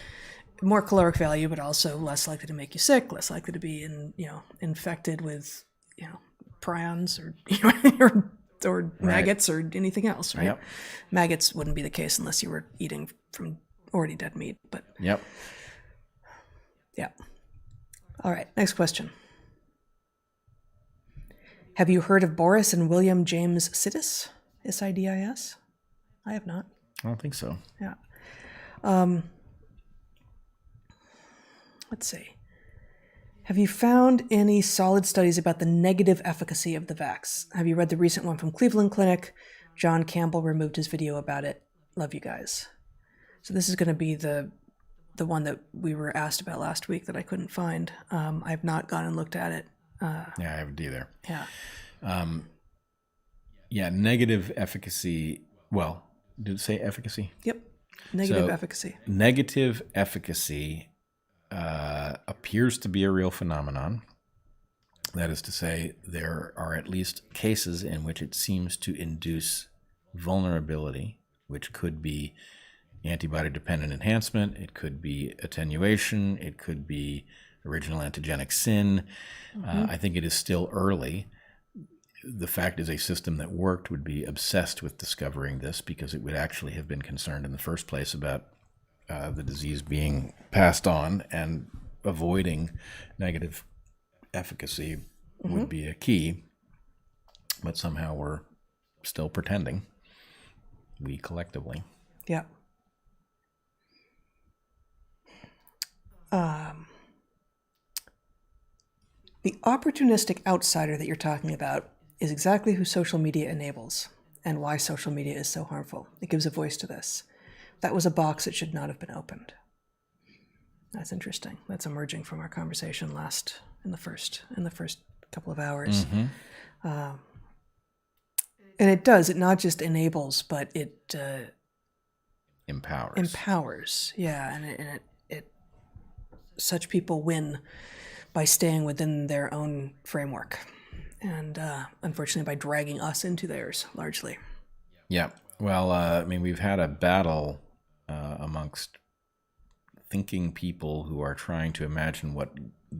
Speaker 2: more caloric value, but also less likely to make you sick, less likely to be infected with prions or maggots or anything else, right?
Speaker 1: Yep.
Speaker 2: Maggots wouldn't be the case unless you were eating from already dead meat. But
Speaker 1: yep.
Speaker 2: Yeah. All right, next question. Have you heard of Boris and William James Sidis? S-I-D-I-S? I have not.
Speaker 1: I don't think so.
Speaker 2: Yeah. Let's see. Have you found any solid studies about the negative efficacy of the vax? Have you read the recent one from Cleveland Clinic? John Campbell removed his video about it. Love you guys. So this is going to be the one that we were asked about last week that I couldn't find. I've not gone and looked at it.
Speaker 1: Yeah, I haven't either.
Speaker 2: Yeah.
Speaker 1: Negative efficacy. Well, did it say efficacy?
Speaker 2: Yep. Negative efficacy.
Speaker 1: Negative efficacy appears to be a real phenomenon. That is to say, there are at least cases in which it seems to induce vulnerability, which could be antibody-dependent enhancement, it could be attenuation, it could be original antigenic sin. I think it is still early. The fact is, a system that worked would be obsessed with discovering this because it would actually have been concerned in the first place about the disease being passed on, and avoiding negative efficacy would be a key. But somehow we're still pretending, we collectively.
Speaker 2: Yeah. The opportunistic outsider that you're talking about is exactly who social media enables and why social media is so harmful. It gives a voice to this. That was a box that should not have been opened. That's interesting. That's emerging from our conversation in the first couple of hours. And it does. It not just enables, but it empowers. Yeah, and it such people win by staying within their own framework, and unfortunately by dragging us into theirs largely.
Speaker 1: Yeah. Well, we've had a battle amongst thinking people who are trying to imagine what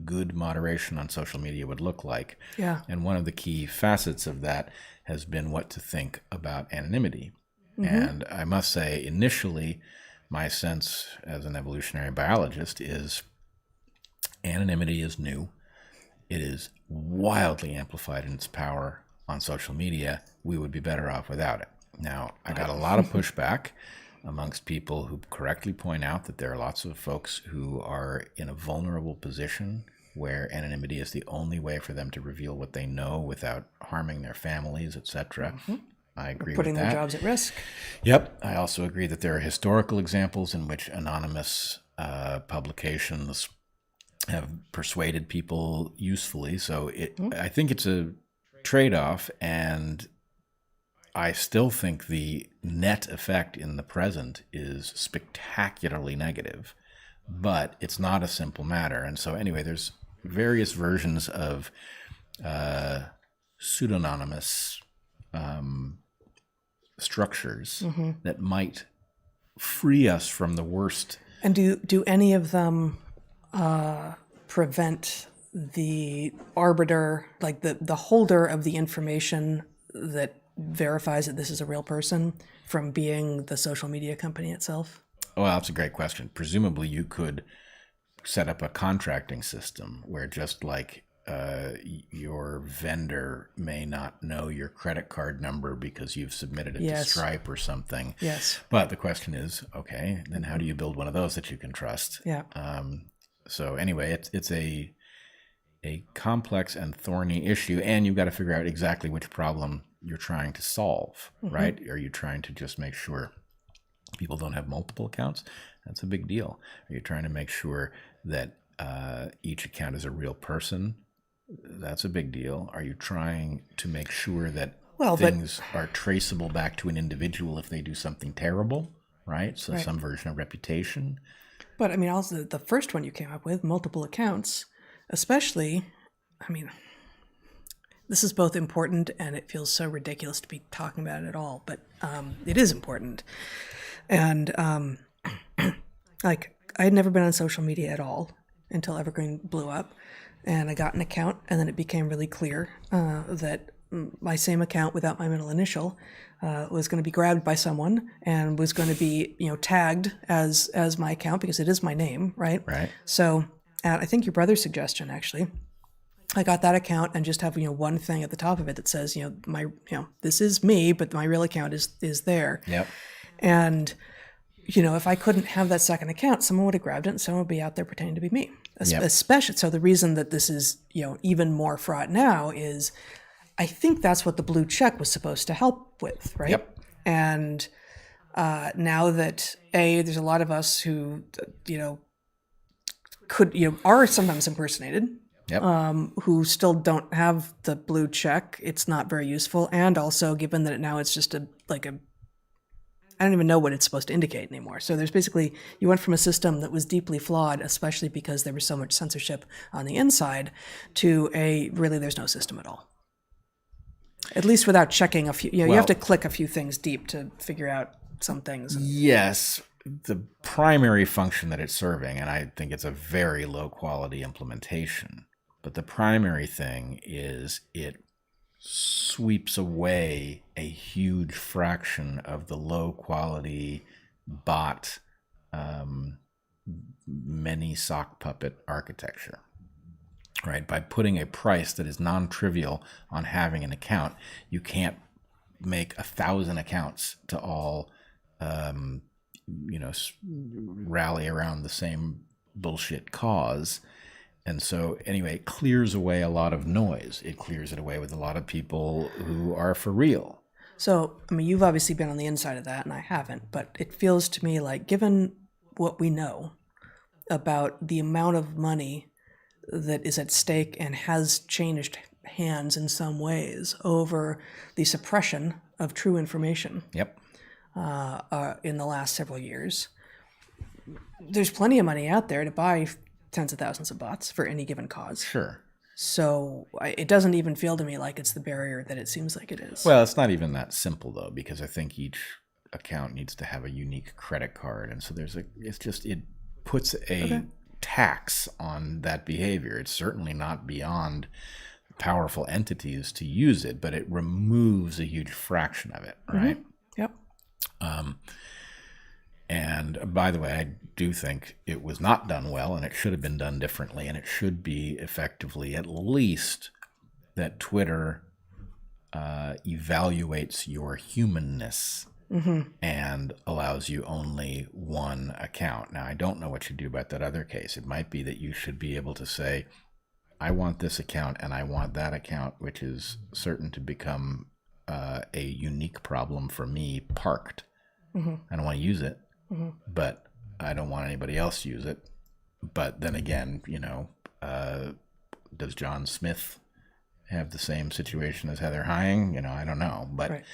Speaker 1: good moderation on social media would look like.
Speaker 2: Yeah.
Speaker 1: And one of the key facets of that has been what to think about anonymity. And I must say, initially, my sense as an evolutionary biologist is anonymity is new. It is wildly amplified in its power on social media. We would be better off without it. Now, I got a lot of pushback amongst people who correctly point out that there are lots of folks who are in a vulnerable position where anonymity is the only way for them to reveal what they know without harming their families, etc. I agree with that.
Speaker 2: Putting their jobs at risk.
Speaker 1: Yep. I also agree that there are historical examples in which anonymous publications have persuaded people usefully. So I think it's a trade-off, and I still think the net effect in the present is spectacularly negative, but it's not a simple matter. And so anyway, there's various versions of pseudonymous structures that might free us from the worst.
Speaker 2: And do any of them prevent the arbiter, like the holder of the information that verifies that this is a real person, from being the social media company itself?
Speaker 1: Well, that's a great question. Presumably you could set up a contracting system where just like your vendor may not know your credit card number because you've submitted it to Stripe or something.
Speaker 2: Yes.
Speaker 1: But the question is, okay, then how do you build one of those that you can trust?
Speaker 2: Yeah.
Speaker 1: So anyway, it's a complex and thorny issue, and you've got to figure out exactly which problem you're trying to solve, right? Are you trying to just make sure people don't have multiple accounts? That's a big deal. Are you trying to make sure that each account is a real person? That's a big deal. Are you trying to make sure that things are traceable back to an individual if they do something terrible, right? So some version of reputation.
Speaker 2: But I mean, also the first one you came up with, multiple accounts, especially, I mean, this is both important and it feels so ridiculous to be talking about it at all, but it is important. And like, I had never been on social media at all until Evergreen blew up, and I got an account, and then it became really clear that my same account without my middle initial was going to be grabbed by someone and was going to be, tagged as my account because it is my name, right?
Speaker 1: Right.
Speaker 2: So I think your brother's suggestion, actually, I got that account and just have, one thing at the top of it that says, this is me, but my real account is there.
Speaker 1: Yep.
Speaker 2: And, if I couldn't have that second account, someone would have grabbed it and someone would be out there pretending to be me. Especially, so the reason that this is, even more fraught now is I think that's what the blue check was supposed to help with, right?
Speaker 1: Yep.
Speaker 2: And now that, there's a lot of us who, are sometimes impersonated, who still don't have the blue check. It's not very useful. And also, given that now it's just I don't even know what it's supposed to indicate anymore. So there's basically, you went from a system that was deeply flawed, especially because there was so much censorship on the inside, to really there's no system at all. At least without checking a few, you have to click a few things deep to figure out some things.
Speaker 1: Yes. The primary function that it's serving, and I think it's a very low quality implementation, but the primary thing is it sweeps away a huge fraction of the low quality bot many sock puppet architecture, right? By putting a price that is non-trivial on having an account, you can't make 1,000 accounts to all rally around the same bullshit cause. And so anyway, it clears away a lot of noise. It clears it away with a lot of people who are for real.
Speaker 2: So, I mean, you've obviously been on the inside of that and I haven't, but it feels to me like, given what we know about the amount of money that is at stake and has changed hands in some ways over the suppression of true information in the last several years, there's plenty of money out there to buy tens of thousands of bots for any given cause.
Speaker 1: Sure.
Speaker 2: So it doesn't even feel to me like it's the barrier that it seems like it is.
Speaker 1: Well, it's not even that simple, though, because I think each account needs to have a unique credit card. And so it puts a tax on that behavior. It's certainly not beyond powerful entities to use it, but it removes a huge fraction of it, right?
Speaker 2: Yep.
Speaker 1: And by the way, I do think it was not done well, and it should have been done differently, and it should be effectively at least that Twitter evaluates your humanness and allows you only one account. Now, I don't know what you do about that other case. It might be that you should be able to say, I want this account and I want that account, which is certain to become a unique problem for me, parked. I don't want to use it, but I don't want anybody else to use it. But then again, does John Smith have the same situation as Heather Hying? I don't know. But right.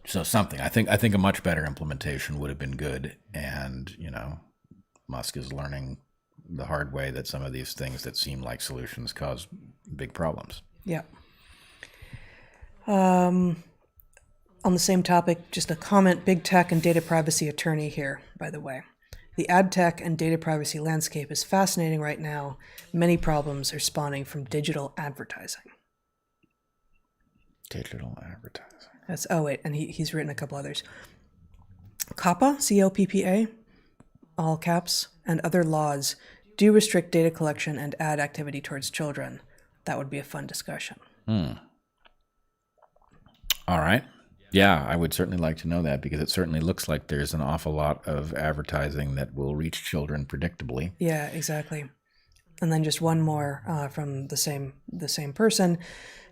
Speaker 1: So something. I think a much better implementation would have been good. And, Musk is learning the hard way that some of these things that seem like solutions cause big problems.
Speaker 2: Yeah. On the same topic, just a comment, big tech and data privacy attorney here, by the way. The ad tech and data privacy landscape is fascinating right now. Many problems are spawning from digital advertising.
Speaker 1: Digital advertising.
Speaker 2: And he's written a couple others. COPPA, C-O-P-P-A, all caps, and other laws do restrict data collection and ad activity towards children. That would be a fun discussion.
Speaker 1: All right. Yeah, I would certainly like to know that, because it certainly looks like there's an awful lot of advertising that will reach children predictably.
Speaker 2: Yeah, exactly. And then just one more from the same person.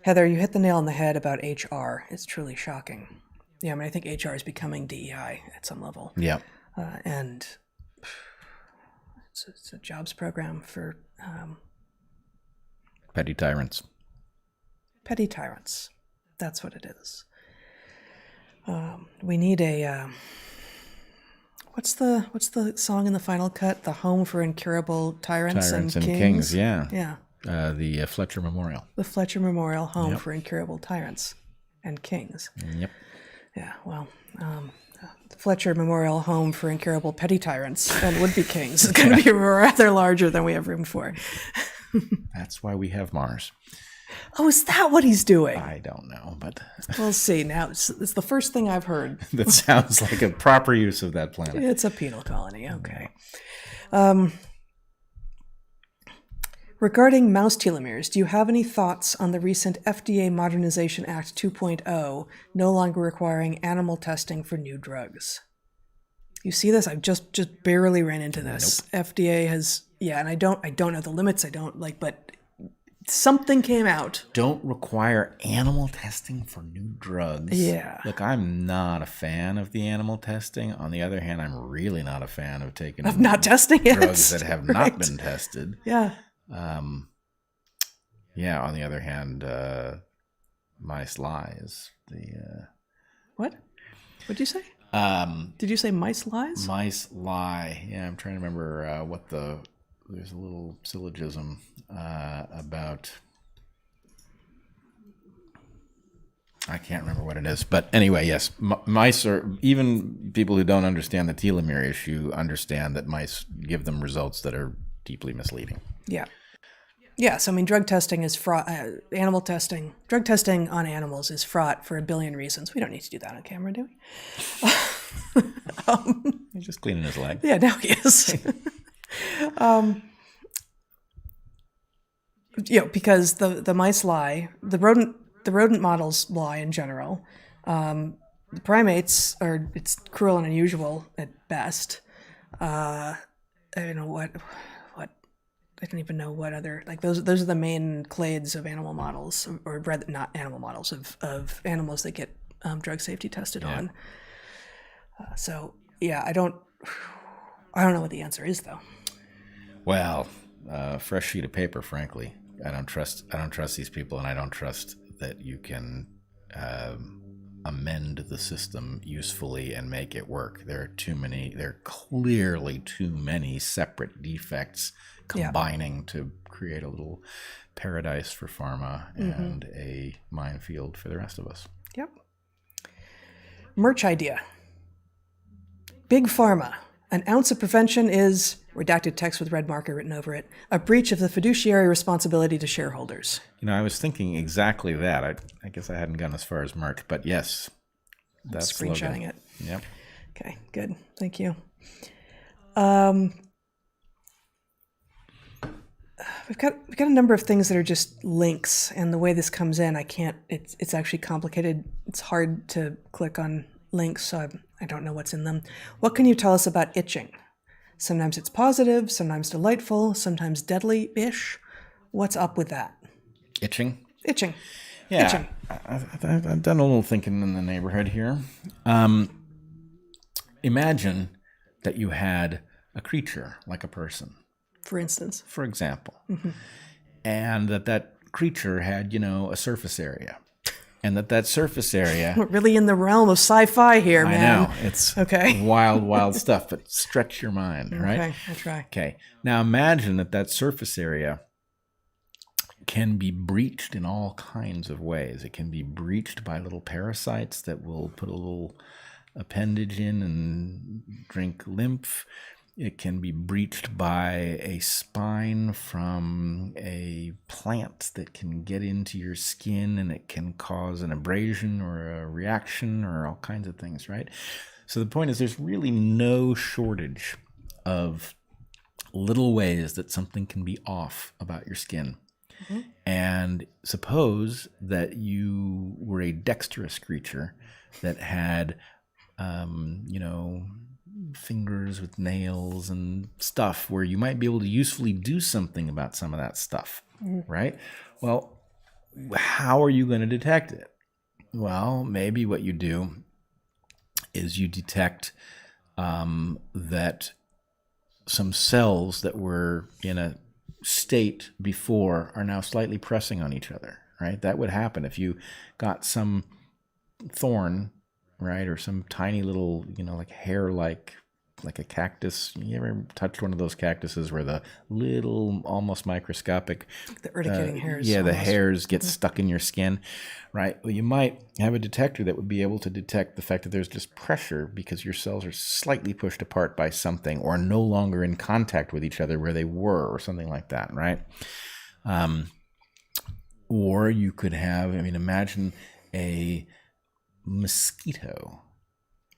Speaker 2: Heather, you hit the nail on the head about HR. It's truly shocking. Yeah, I think HR is becoming DEI at some level.
Speaker 1: Yeah.
Speaker 2: And it's a jobs program for...
Speaker 1: petty tyrants.
Speaker 2: Petty tyrants. That's what it is. We need a... What's the song in the final cut? The Home for Incurable Tyrants and Kings?
Speaker 1: Yeah.
Speaker 2: Yeah.
Speaker 1: The Fletcher Memorial.
Speaker 2: The Fletcher Memorial Home for Incurable Tyrants and Kings.
Speaker 1: Yep.
Speaker 2: Yeah, well, the Fletcher Memorial Home for Incurable Petty Tyrants and Would-Be Kings is going to be rather larger than we have room for.
Speaker 1: That's why we have Mars.
Speaker 2: Oh, is that what he's doing?
Speaker 1: I don't know, but...
Speaker 2: We'll see. Now, it's the first thing I've heard.
Speaker 1: That sounds like a proper use of that planet.
Speaker 2: It's a penal colony. Okay. Regarding mouse telomeres, do you have any thoughts on the recent FDA Modernization Act 2.0 no longer requiring animal testing for new drugs? You see this? I've just barely ran into this. Nope. FDA has... Yeah, and I don't know the limits. But... Something came out.
Speaker 1: Don't require animal testing for new drugs.
Speaker 2: Yeah.
Speaker 1: Look, I'm not a fan of the animal testing. On the other hand, I'm really not a fan of taking
Speaker 2: not testing
Speaker 1: drugs that have not been tested.
Speaker 2: Yeah.
Speaker 1: Yeah. On the other hand, mice lies.
Speaker 2: What? What'd you say? Did you say mice lies?
Speaker 1: Mice lie. Yeah, I'm trying to remember there's a little syllogism about, I can't remember what it is, but anyway, yes, mice are, even people who don't understand the telomere issue understand that mice give them results that are deeply misleading.
Speaker 2: Yeah. Yeah, so drug testing is fraught, drug testing on animals is fraught for a billion reasons. We don't need to do that on camera, do we?
Speaker 1: He's just cleaning his leg.
Speaker 2: Yeah, now he is. Because the mice lie, the rodent models lie in general. The primates it's cruel and unusual at best. I don't know what I don't even know what other, those are the main clades of animal models, or rather not animal models of animals that get drug safety tested on. So yeah, I don't know what the answer is though.
Speaker 1: Well, fresh sheet of paper, frankly. I don't trust these people, and I don't trust that you can amend the system usefully and make it work. There are clearly too many separate defects combining to create a little paradise for pharma and a minefield for the rest of us.
Speaker 2: Yep. Merch idea. Big Pharma. An ounce of prevention is, redacted text with red marker written over it, a breach of the fiduciary responsibility to shareholders.
Speaker 1: I was thinking exactly that. I guess I hadn't gone as far as merch, but yes, that's
Speaker 2: screenshotting it.
Speaker 1: Yep.
Speaker 2: Okay, good. Thank you. we've got a number of things that are just links, and the way this comes in, I can't. It's actually complicated. It's hard to click on links, so I don't know what's in them. What can you tell us about itching? Sometimes it's positive, sometimes delightful, sometimes deadly-ish. What's up with that?
Speaker 1: Itching?
Speaker 2: Itching.
Speaker 1: Yeah.
Speaker 2: Itching.
Speaker 1: I've done a little thinking in the neighborhood here. Imagine that you had a creature like a person,
Speaker 2: For instance.
Speaker 1: for example, and that creature had, a surface area, and that surface area.
Speaker 2: We're really in the realm of sci-fi here,
Speaker 1: I
Speaker 2: man.
Speaker 1: know it's
Speaker 2: Okay.
Speaker 1: wild stuff, but stretch your mind, right?
Speaker 2: Okay, I'll try.
Speaker 1: Okay. Now imagine that surface area can be breached in all kinds of ways. It can be breached by little parasites that will put a little appendage in and drink lymph. It can be breached by a spine from a plant that can get into your skin, and it can cause an abrasion or a reaction or all kinds of things, right? So the point is there's really no shortage of little ways that something can be off about your skin. Mm-hmm. And suppose that you were a dexterous creature that had, fingers with nails and stuff where you might be able to usefully do something about some of that stuff, right? Well, how are you going to detect it? Well, maybe what you do is you detect that some cells that were in a state before are now slightly pressing on each other, right? That would happen if you got some thorn, right, or some tiny little, like hair, like a cactus. You ever touched one of those cactuses where the little, almost microscopic,
Speaker 2: The urticating hairs.
Speaker 1: the
Speaker 2: almost.
Speaker 1: hairs get stuck in your skin, right? Well, you might have a detector that would be able to detect the fact that there's just pressure because your cells are slightly pushed apart by something or no longer in contact with each other where they were, or something like that, right? Or you could have, imagine a mosquito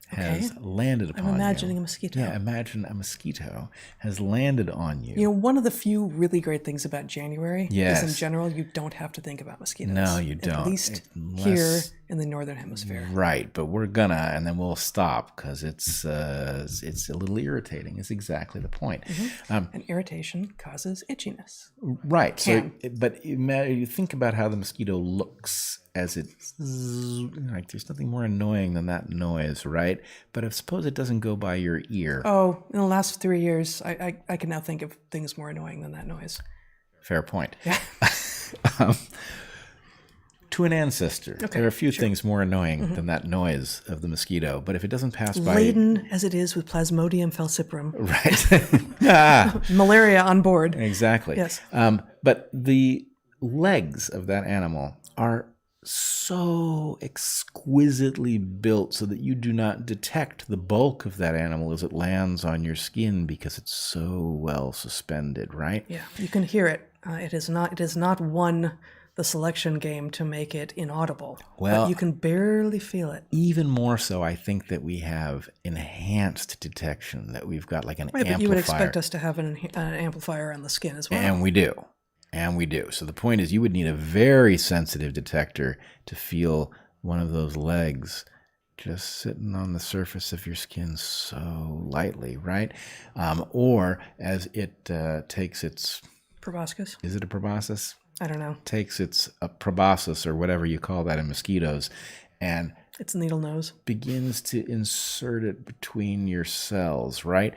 Speaker 1: has landed upon you.
Speaker 2: I'm imagining a mosquito.
Speaker 1: Yeah, imagine a mosquito has landed on you.
Speaker 2: One of the few really great things about January
Speaker 1: Yes.
Speaker 2: is in general you don't have to think about mosquitoes.
Speaker 1: No, you don't.
Speaker 2: At least
Speaker 1: Unless-
Speaker 2: here in the northern hemisphere.
Speaker 1: Right, but we're gonna, and then we'll stop because it's a little irritating. Is exactly the point.
Speaker 2: And irritation causes itchiness.
Speaker 1: Right.
Speaker 2: Can.
Speaker 1: So, but you think about how the mosquito looks as it, like, there's nothing more annoying than that noise, right? But if suppose it doesn't go by your ear.
Speaker 2: Oh, in the last 3 years, I can now think of things more annoying than that noise.
Speaker 1: Fair point.
Speaker 2: Yeah.
Speaker 1: To an ancestor, there are a few things more annoying than that noise of the mosquito. But if it doesn't pass by,
Speaker 2: Laden as it is with Plasmodium falciparum.
Speaker 1: right?
Speaker 2: Malaria on board.
Speaker 1: Exactly.
Speaker 2: Yes.
Speaker 1: But the legs of that animal are so exquisitely built so that you do not detect the bulk of that animal as it lands on your skin because it's so well suspended, right?
Speaker 2: Yeah, you can hear it. It is not won the selection game to make it inaudible.
Speaker 1: Well,
Speaker 2: but you can barely feel it.
Speaker 1: Even more so, I think that we have enhanced detection, that we've got like an
Speaker 2: Right,
Speaker 1: amplifier.
Speaker 2: but you would expect us to have an amplifier on the skin as well.
Speaker 1: And we do. So the point is you would need a very sensitive detector to feel one of those legs just sitting on the surface of your skin so lightly, right? Or as it takes its...
Speaker 2: Proboscis?
Speaker 1: Is it a proboscis?
Speaker 2: I don't know.
Speaker 1: Takes its proboscis, or whatever you call that in mosquitoes, and
Speaker 2: It's needle nose.
Speaker 1: begins to insert it between your cells, right?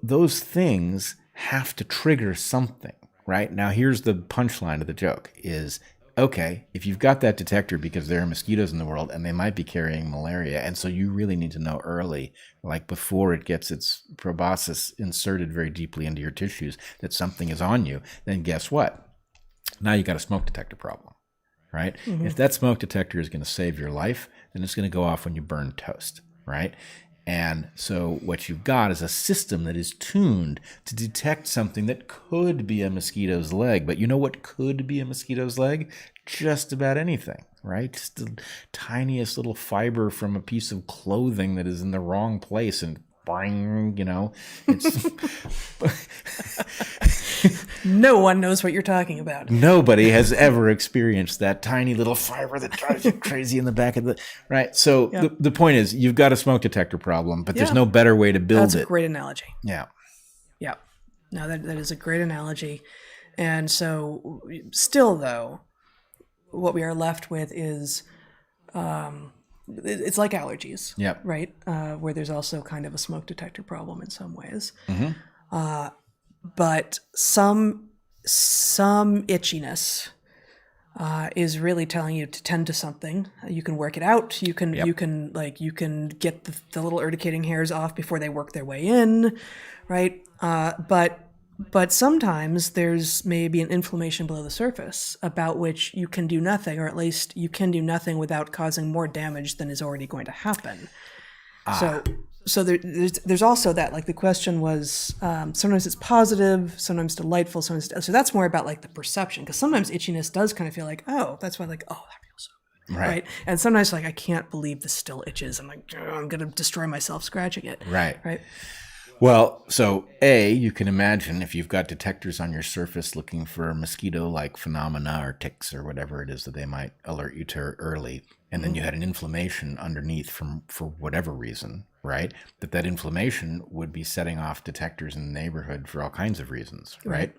Speaker 1: Those things have to trigger something, right? Now, here's the punchline of the joke is, okay, if you've got that detector because there are mosquitoes in the world and they might be carrying malaria, and so you really need to know early, like before it gets its proboscis inserted very deeply into your tissues, that something is on you, then guess what? Now you got a smoke detector problem, right? If that smoke detector is going to save your life, then it's going to go off when you burn toast, right? And so what you've got is a system that is tuned to detect something that could be a mosquito's leg. But you know what could be a mosquito's leg? Just about anything, right? Just the tiniest little fiber from a piece of clothing that is in the wrong place and bang, it's
Speaker 2: No one knows what you're talking about.
Speaker 1: Nobody has ever experienced that tiny little fiber that drives you crazy in the back of the right. So the point is, you've got a smoke detector problem, but there's no better way to build it.
Speaker 2: That's a great analogy.
Speaker 1: Yeah.
Speaker 2: Yeah. No, that is a great analogy. And so still, though, what we are left with is it's like allergies, right? Where there's also kind of a smoke detector problem in some ways. But some itchiness is really telling you to tend to something. You can work it out. You can get the little urticating hairs off before they work their way in, right? But sometimes there's maybe an inflammation below the surface about which you can do nothing, or at least you can do nothing without causing more damage than is already going to happen. So there's also that, like the question was, sometimes it's positive, sometimes delightful, so that's more about like the perception, because sometimes itchiness does kind of feel like, oh, that's why, like, oh, that feels so good, right? And sometimes like, I can't believe this still itches. I'm like, I'm gonna destroy myself scratching it, right?
Speaker 1: Well, so you can imagine if you've got detectors on your surface looking for mosquito-like phenomena or ticks or whatever it is that they might alert you to early, and then you had an inflammation underneath for whatever reason, right? That inflammation would be setting off detectors in the neighborhood for all kinds of reasons, right?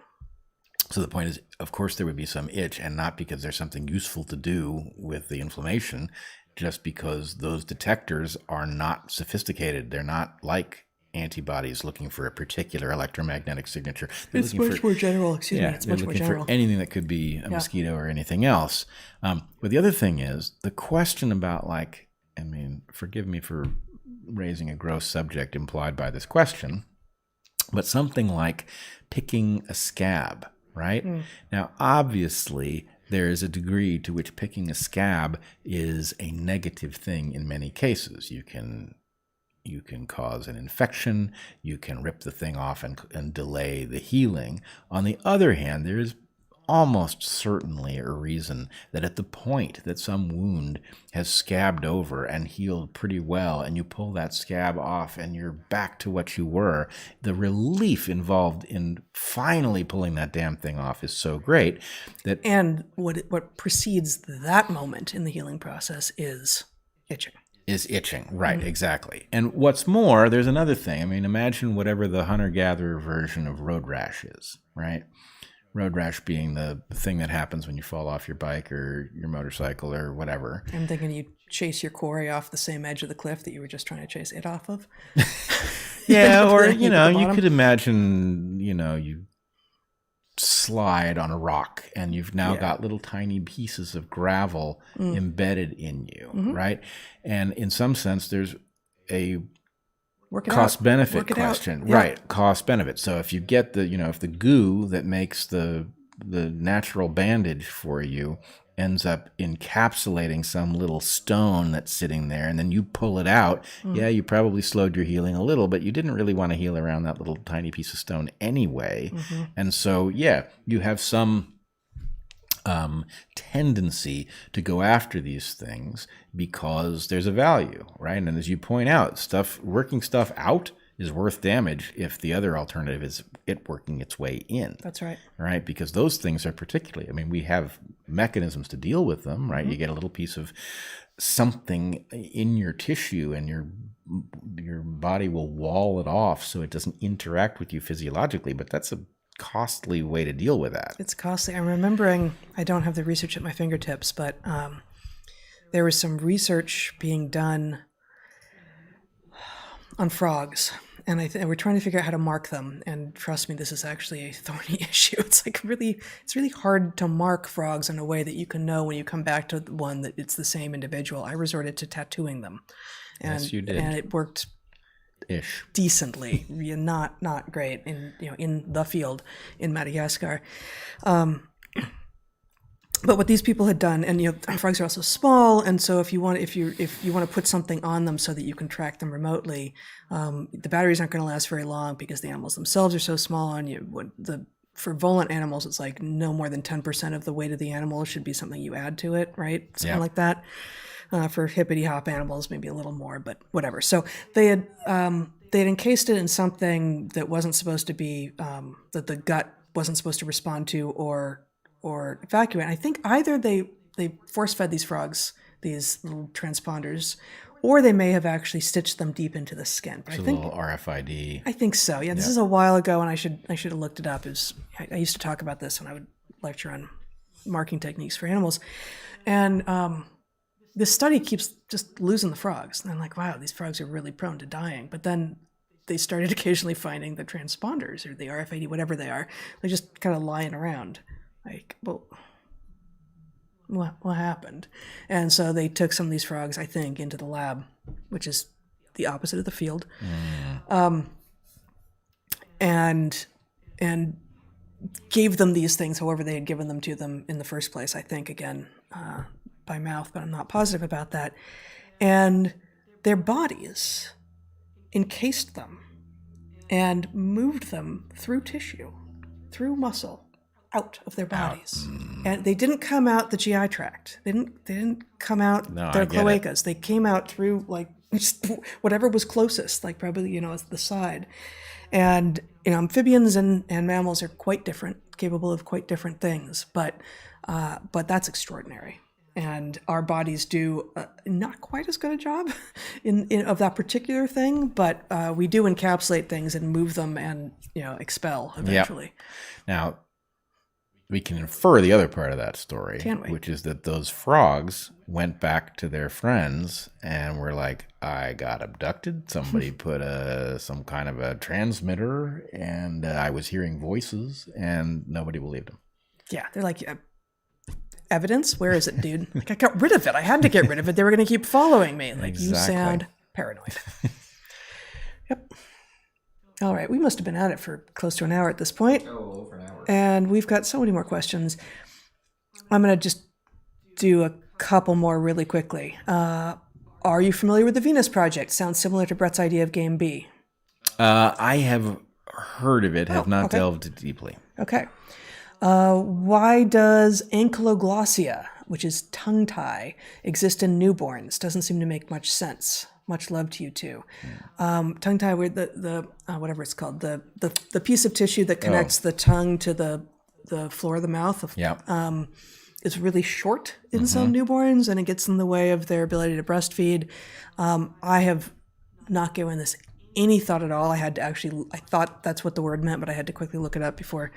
Speaker 1: So the point is, of course, there would be some itch, and not because there's something useful to do with the inflammation, just because those detectors are not sophisticated. They're not like antibodies looking for a particular electromagnetic signature.
Speaker 2: It's much more general. It's much more general.
Speaker 1: For anything that could be a mosquito or anything else. But the other thing is the question about, like, I mean, forgive me for raising a gross subject implied by this question, but something like picking a scab, right? Now, obviously, there is a degree to which picking a scab is a negative thing in many cases. You can cause an infection, you can rip the thing off and delay the healing. On the other hand, there is almost certainly a reason that at the point that some wound has scabbed over and healed pretty well, and you pull that scab off and you're back to what you were, the relief involved in finally pulling that damn thing off is so great that...
Speaker 2: And what precedes that moment in the healing process is itching.
Speaker 1: Right, exactly. And what's more, there's another thing. I mean, imagine whatever the hunter-gatherer version of road rash is, right? Road rash being the thing that happens when you fall off your bike or your motorcycle or whatever.
Speaker 2: I'm thinking you chase your quarry off the same edge of the cliff that you were just trying to chase it off of.
Speaker 1: Yeah, or, you could imagine, you slide on a rock and you've now got little tiny pieces of gravel embedded in you, right? And in some sense, there's a cost-benefit question, right? Cost-benefit. So if you get if the goo that makes the natural bandage for you ends up encapsulating some little stone that's sitting there, and then you pull it out, you probably slowed your healing a little, but you didn't really want to heal around that little tiny piece of stone anyway. And so, you have some tendency to go after these things because there's a value, right? And as you point out, working stuff out is worth damage if the other alternative is it working its way in.
Speaker 2: That's right.
Speaker 1: Right? Because those things are particularly, I mean, we have mechanisms to deal with them, right? You get a little piece of something in your tissue and your body will wall it off so it doesn't interact with you physiologically, but that's a costly way to deal with that.
Speaker 2: It's costly. I'm remembering, I don't have the research at my fingertips, but there was some research being done on frogs. And we're trying to figure out how to mark them. And trust me, this is actually a thorny issue. It's really hard to mark frogs in a way that you can know when you come back to one that it's the same individual. I resorted to tattooing them. And,
Speaker 1: yes, you did.
Speaker 2: And it worked decently, not great in the field in Madagascar. But what these people had done, and frogs are also small, and so if you want to put something on them so that you can track them remotely, the batteries aren't going to last very long because the animals themselves are so small. And for volant animals, it's like no more than 10% of the weight of the animal should be something you add to it, right? Something like that. For hippity hop animals, maybe a little more, but whatever. So they had encased it in something that wasn't supposed to be that the gut wasn't supposed to respond to or evacuate. I think either they force fed these frogs these little transponders, or they may have actually stitched them deep into the skin. But
Speaker 1: It's
Speaker 2: I
Speaker 1: a
Speaker 2: think
Speaker 1: little RFID.
Speaker 2: I think so. Yeah, this is a while ago, and I should have looked it up. I used to talk about this when I would lecture on marking techniques for animals, and this study keeps just losing the frogs. And I'm like, wow, these frogs are really prone to dying. But then they started occasionally finding the transponders or the RFID, whatever they are. They're just kind of lying around. Like, well, what happened? And so they took some of these frogs, I think, into the lab, which is the opposite of the field, and gave them these things, however they had given them to them in the first place. I think again by mouth, but I'm not positive about that. And their bodies encased them and moved them through tissue, through muscle, out of their bodies. And they didn't come out the GI tract. They didn't come out their cloacas. They came out through like just whatever was closest, like probably, the side. And, amphibians and mammals are quite different, capable of quite different things, but that's extraordinary. And our bodies do not quite as good a job of that particular thing, but we do encapsulate things and move them and expel eventually.
Speaker 1: Yep. Now, we can infer the other part of that story,
Speaker 2: Can't we?
Speaker 1: Which is that those frogs went back to their friends and were like, I got abducted. Somebody put some kind of a transmitter, and I was hearing voices, and nobody believed them.
Speaker 2: Yeah, they're like, evidence? Where is it, dude? Like, I got rid of it. I had to get rid of it. They were going to keep following me. Like, You sound paranoid. Yep. All right. We must have been at it for close to an hour at this point.
Speaker 3: Oh, over an hour.
Speaker 2: And we've got so many more questions. I'm going to just do a couple more really quickly. Are you familiar with the Venus Project? Sounds similar to Bret's idea of Game B.
Speaker 1: I have heard of it, have not delved deeply.
Speaker 2: Okay. Why does ankyloglossia, which is tongue tie, exist in newborns? Doesn't seem to make much sense. Much love to you too. Tongue tie, where the whatever it's called, the piece of tissue that connects the tongue to the floor of the mouth. Is really short in some newborns, and it gets in the way of their ability to breastfeed. I have not given this any thought at all. I thought that's what the word meant, but I had to quickly look it up before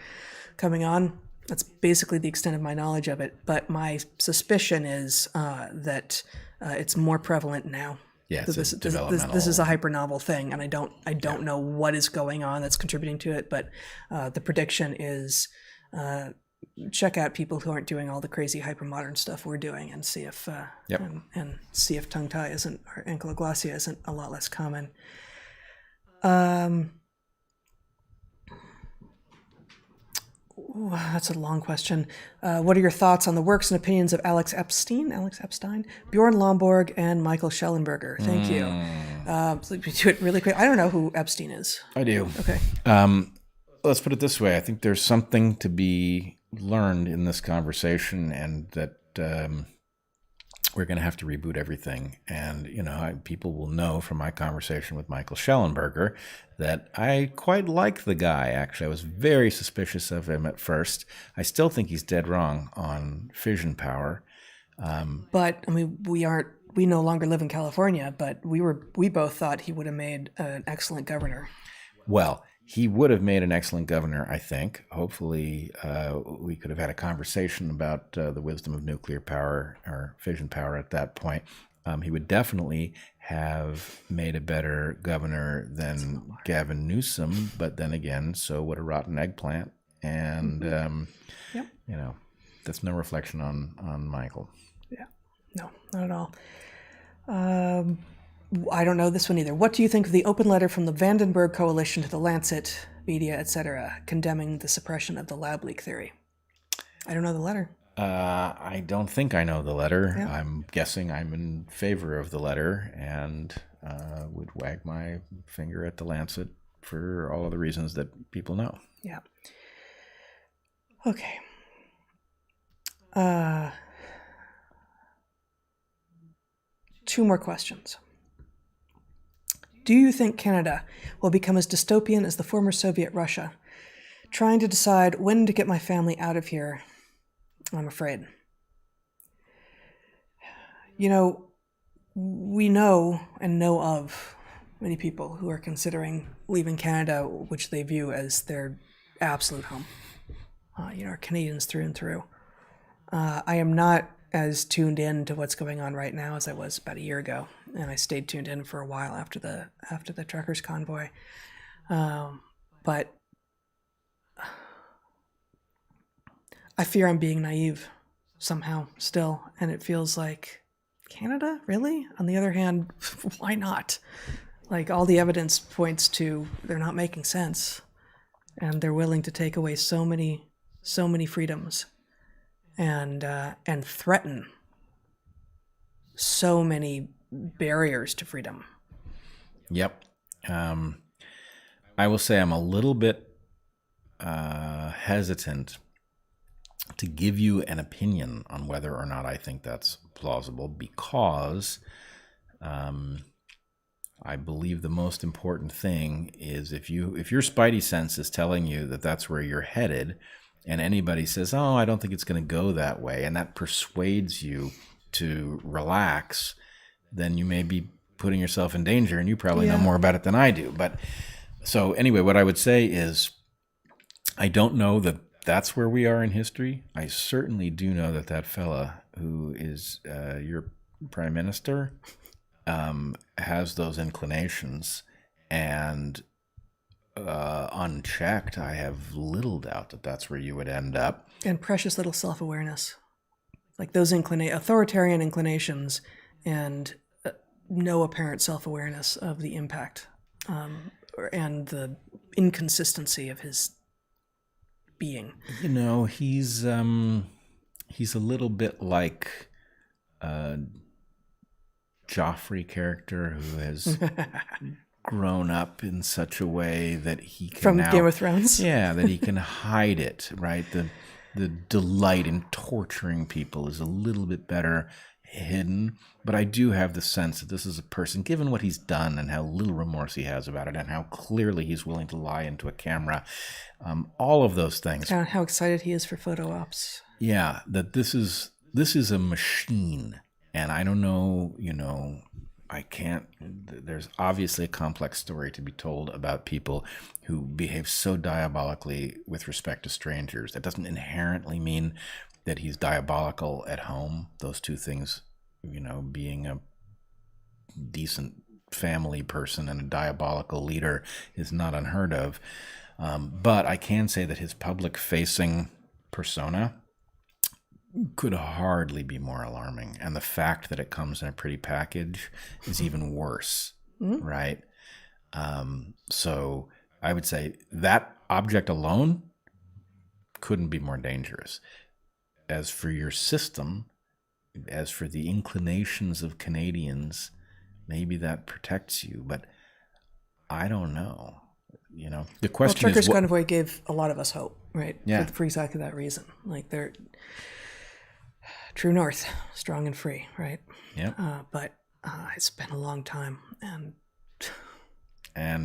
Speaker 2: coming on. That's basically the extent of my knowledge of it. But my suspicion is that it's more prevalent now.
Speaker 1: Yeah,
Speaker 2: this is a hyper novel thing, and I don't know what is going on that's contributing to it. But the prediction is check out people who aren't doing all the crazy hyper modern stuff we're doing, and see if and see if tongue tie isn't, or ankyloglossia isn't a lot less common. That's a long question. What are your thoughts on the works and opinions of Alex Epstein, Bjorn Lomborg, and Michael Shellenberger? Thank you. So we do it really quick. I don't know who Epstein is.
Speaker 1: I do.
Speaker 2: Okay.
Speaker 1: Let's put it this way. I think there's something to be learned in this conversation, and that we're going to have to reboot everything. And, people will know from my conversation with Michael Shellenberger that I quite like the guy, actually. I was very suspicious of him at first. I still think he's dead wrong on fission power.
Speaker 2: But, we no longer live in California, but we both thought he would have made an excellent governor.
Speaker 1: Well, he would have made an excellent governor, I think. Hopefully, we could have had a conversation about the wisdom of nuclear power or fission power at that point. He would definitely have made a better governor than Gavin Newsom, but then again, so would a rotten eggplant. And, that's no reflection on Michael.
Speaker 2: Yeah, no, not at all. I don't know this one either. What do you think of the open letter from the Vandenberg Coalition to the Lancet, media, etc., condemning the suppression of the lab leak theory? I don't know the letter.
Speaker 1: I don't think I know the letter.
Speaker 2: Yeah.
Speaker 1: I'm guessing I'm in favor of the letter, and would wag my finger at the Lancet for all of the reasons that people know.
Speaker 2: Yeah. Okay. Two more questions. Do you think Canada will become as dystopian as the former Soviet Russia? trying to decide when to get my family out of here, I'm afraid. We know and know of many people who are considering leaving Canada, which they view as their absolute home. Are Canadians through and through. I am not as tuned in to what's going on right now as I was about a year ago, and I stayed tuned in for a while after the truckers' convoy. But I fear I'm being naive somehow still, and it feels like, Canada, really? On the other hand, why not? Like, all the evidence points to they're not making sense, and they're willing to take away so many freedoms, and threaten so many barriers to freedom.
Speaker 1: Yep. I will say I'm a little bit hesitant to give you an opinion on whether or not I think that's plausible, because I believe the most important thing is if your spidey sense is telling you that that's where you're headed, and anybody says, oh, I don't think it's going to go that way, and that persuades you to relax, then you may be putting yourself in danger, and you probably know more about it than I do. But so anyway, what I would say is I don't know that that's where we are in history. I certainly do know that fella who is your prime minister has those inclinations, and unchecked, I have little doubt that that's where you would end up.
Speaker 2: And precious little self-awareness. Like those authoritarian inclinations, and no apparent self-awareness of the impact and the inconsistency of his being.
Speaker 1: He's a little bit like a Joffrey character who has grown up in such a way that he can
Speaker 2: from Game of Thrones.
Speaker 1: That he can hide it, right? The delight in torturing people is a little bit better hidden, but I do have the sense that this is a person, given what he's done and how little remorse he has about it, and how clearly he's willing to lie into a camera, all of those things.
Speaker 2: And how excited he is for photo ops.
Speaker 1: Yeah, that this is a machine, and I don't know, I can't, there's obviously a complex story to be told about people who behave so diabolically with respect to strangers. That doesn't inherently mean that he's diabolical at home. Those two things, being a decent family person and a diabolical leader is not unheard of. But I can say that his public-facing persona could hardly be more alarming. And the fact that it comes in a pretty package is even worse, right? So I would say that object alone couldn't be more dangerous. As for your system, as for the inclinations of Canadians, maybe that protects you, but I don't know. The question
Speaker 2: Truckers'
Speaker 1: is,
Speaker 2: convoy gave a lot of us hope, right?
Speaker 1: Yeah.
Speaker 2: For exactly that reason. Like, they're true north, strong and free, right?
Speaker 1: Yeah.
Speaker 2: But it's been a long time,
Speaker 1: and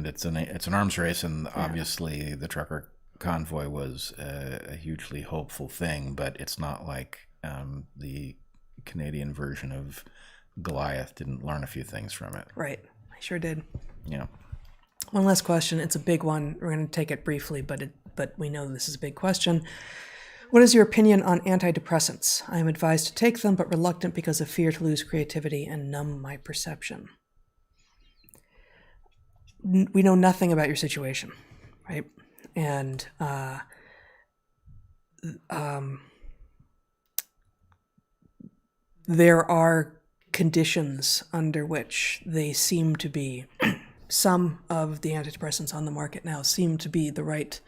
Speaker 1: it's an arms race, and obviously the trucker convoy was a hugely hopeful thing, but it's not like the Canadian version of Goliath didn't learn a few things from it.
Speaker 2: Right. I sure did.
Speaker 1: Yeah.
Speaker 2: One last question. It's a big one. We're going to take it briefly, but we know this is a big question. What is your opinion on antidepressants? I am advised to take them, but reluctant because of fear to lose creativity and numb my perception. We know nothing about your situation, right? And there are conditions under which they seem to be, some of the antidepressants on the market now seem to be the right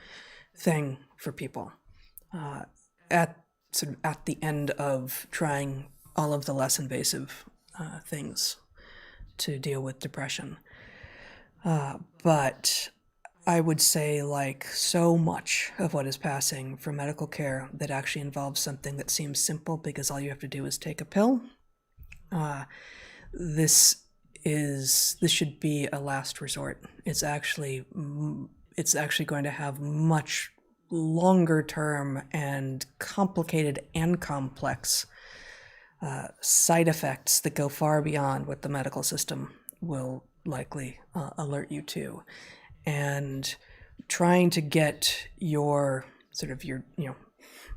Speaker 2: thing for people at the end of trying all of the less invasive things to deal with depression. But I would say, like so much of what is passing for medical care that actually involves something that seems simple because all you have to do is take a pill, this should be a last resort. It's actually going to have much longer term and complicated and complex side effects that go far beyond what the medical system will likely alert you to. And trying to get your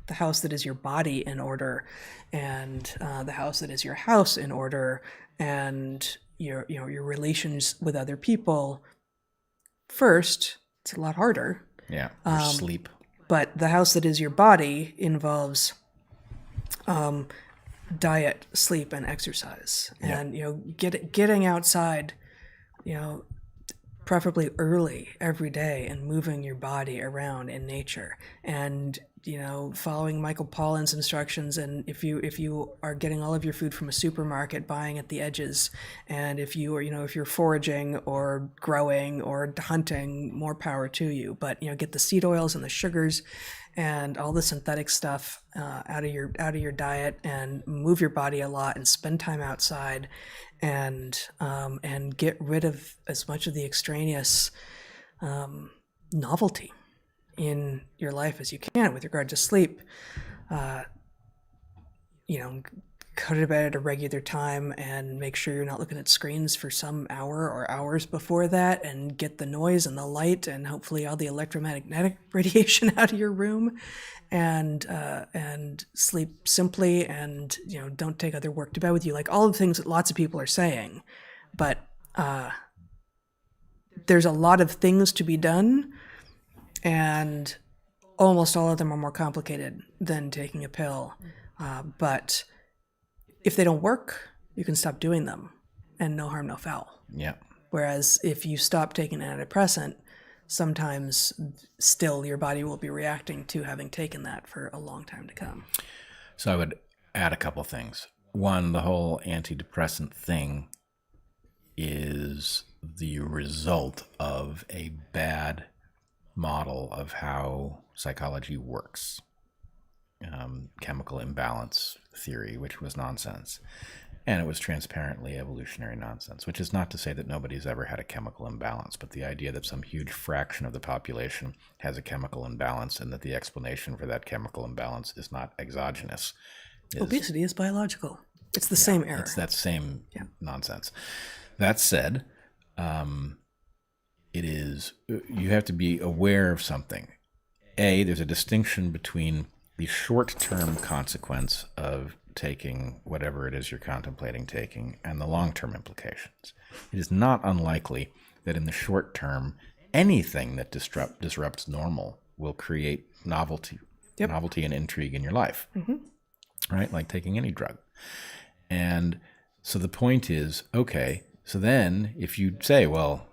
Speaker 2: the house that is your body in order, and the house that is your house in order, and your relations with other people first, it's a lot harder.
Speaker 1: Yeah, your sleep.
Speaker 2: But the house that is your body involves diet, sleep, and exercise, and getting outside, preferably early every day, and moving your body around in nature, and following Michael Pollan's instructions. And if you are getting all of your food from a supermarket, buying at the edges, and if you're foraging or growing or hunting, more power to you. But get the seed oils and the sugars and all the synthetic stuff out of your diet, and move your body a lot, and spend time outside, and get rid of as much of the extraneous novelty in your life as you can with regard to sleep. Go to bed at a regular time, and make sure you're not looking at screens for some hour or hours before that, and get the noise and the light and hopefully all the electromagnetic radiation out of your room, and sleep simply, and don't take other work to bed with you, like all the things that lots of people are saying. But there's a lot of things to be done, and almost all of them are more complicated than taking a pill. But if they don't work, you can stop doing them, and no harm, no foul.
Speaker 1: Yeah.
Speaker 2: Whereas if you stop taking an antidepressant, sometimes still your body will be reacting to having taken that for a long time to come.
Speaker 1: So I would add a couple things. One, the whole antidepressant thing is the result of a bad model of how psychology works. Chemical imbalance theory, which was nonsense. And it was transparently evolutionary nonsense, which is not to say that nobody's ever had a chemical imbalance, but the idea that some huge fraction of the population has a chemical imbalance, and that the explanation for that chemical imbalance is not exogenous.
Speaker 2: Obesity is biological. It's the same error.
Speaker 1: It's that same nonsense. That said, you have to be aware of something. There's a distinction between the short-term consequence of taking whatever it is you're contemplating taking and the long-term implications. It is not unlikely that in the short term, anything that disrupts normal will create novelty and intrigue in your life, right? Like taking any drug. And so the point is, okay, so then if you say, well,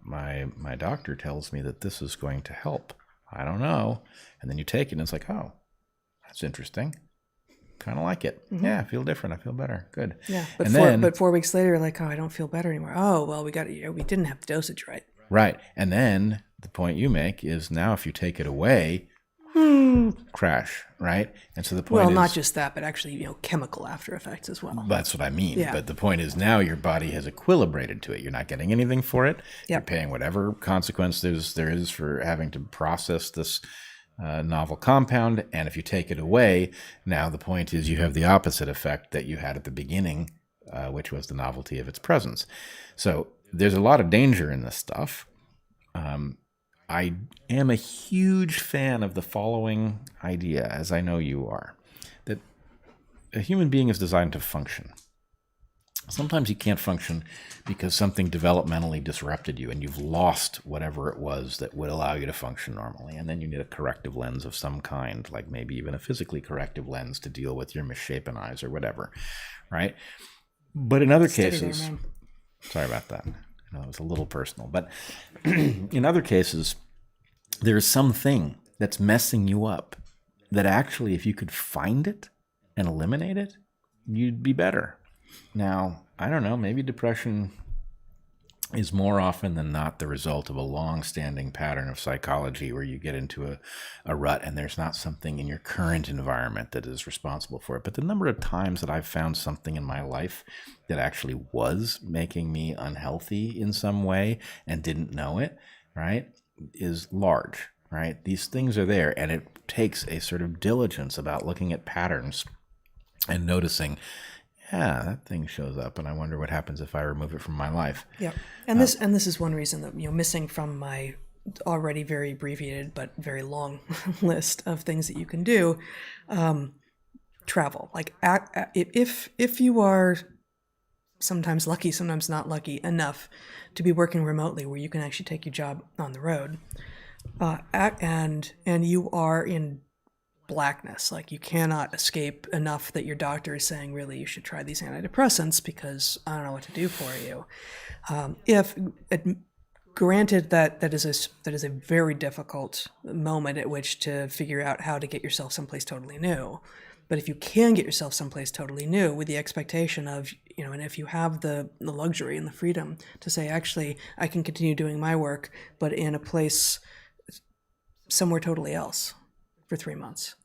Speaker 1: my doctor tells me that this is going to help, I don't know. And then you take it and it's like, oh, that's interesting. Kind of like it. Yeah, I feel different. I feel better. Good.
Speaker 2: Yeah, but 4 weeks later, you're like, oh, I don't feel better anymore. Oh, well, we didn't have the dosage right.
Speaker 1: Right. And then the point you make is now if you take it away, crash, right? And so the point is...
Speaker 2: Well, not just that, but actually, chemical after effects as well.
Speaker 1: That's what I mean.
Speaker 2: Yeah.
Speaker 1: But the point is now your body has equilibrated to it. You're not getting anything for it.
Speaker 2: Yep.
Speaker 1: You're paying whatever consequence there is for having to process this novel compound. And if you take it away, now the point is you have the opposite effect that you had at the beginning, which was the novelty of its presence. So there's a lot of danger in this stuff. I am a huge fan of the following idea, as I know you are, that a human being is designed to function. Sometimes you can't function because something developmentally disrupted you and you've lost whatever it was that would allow you to function normally. And then you need a corrective lens of some kind, like maybe even a physically corrective lens to deal with your misshapen eyes or whatever, right? But in other cases... Sorry about that. I know it was a little personal. But in other cases, there's something that's messing you up that actually, if you could find it and eliminate it, you'd be better. Now, I don't know, maybe depression is more often than not the result of a long-standing pattern of psychology where you get into a rut and there's not something in your current environment that is responsible for it. But the number of times that I've found something in my life that actually was making me unhealthy in some way and didn't know it, right, is large. right? These things are there, and it takes a sort of diligence about looking at patterns and noticing, yeah, that thing shows up, and I wonder what happens if I remove it from my life.
Speaker 2: Yeah, and this is one reason that missing from my already very abbreviated but very long list of things that you can do, travel. Like if you are sometimes lucky, sometimes not lucky enough to be working remotely, where you can actually take your job on the road, and you are in blackness, like you cannot escape enough that your doctor is saying, really, you should try these antidepressants because I don't know what to do for you. Granted that is a very difficult moment at which to figure out how to get yourself someplace totally new. But if you can get yourself someplace totally new with the expectation of, and if you have the luxury and the freedom to say, actually, I can continue doing my work, but in a place somewhere totally else for 3 months,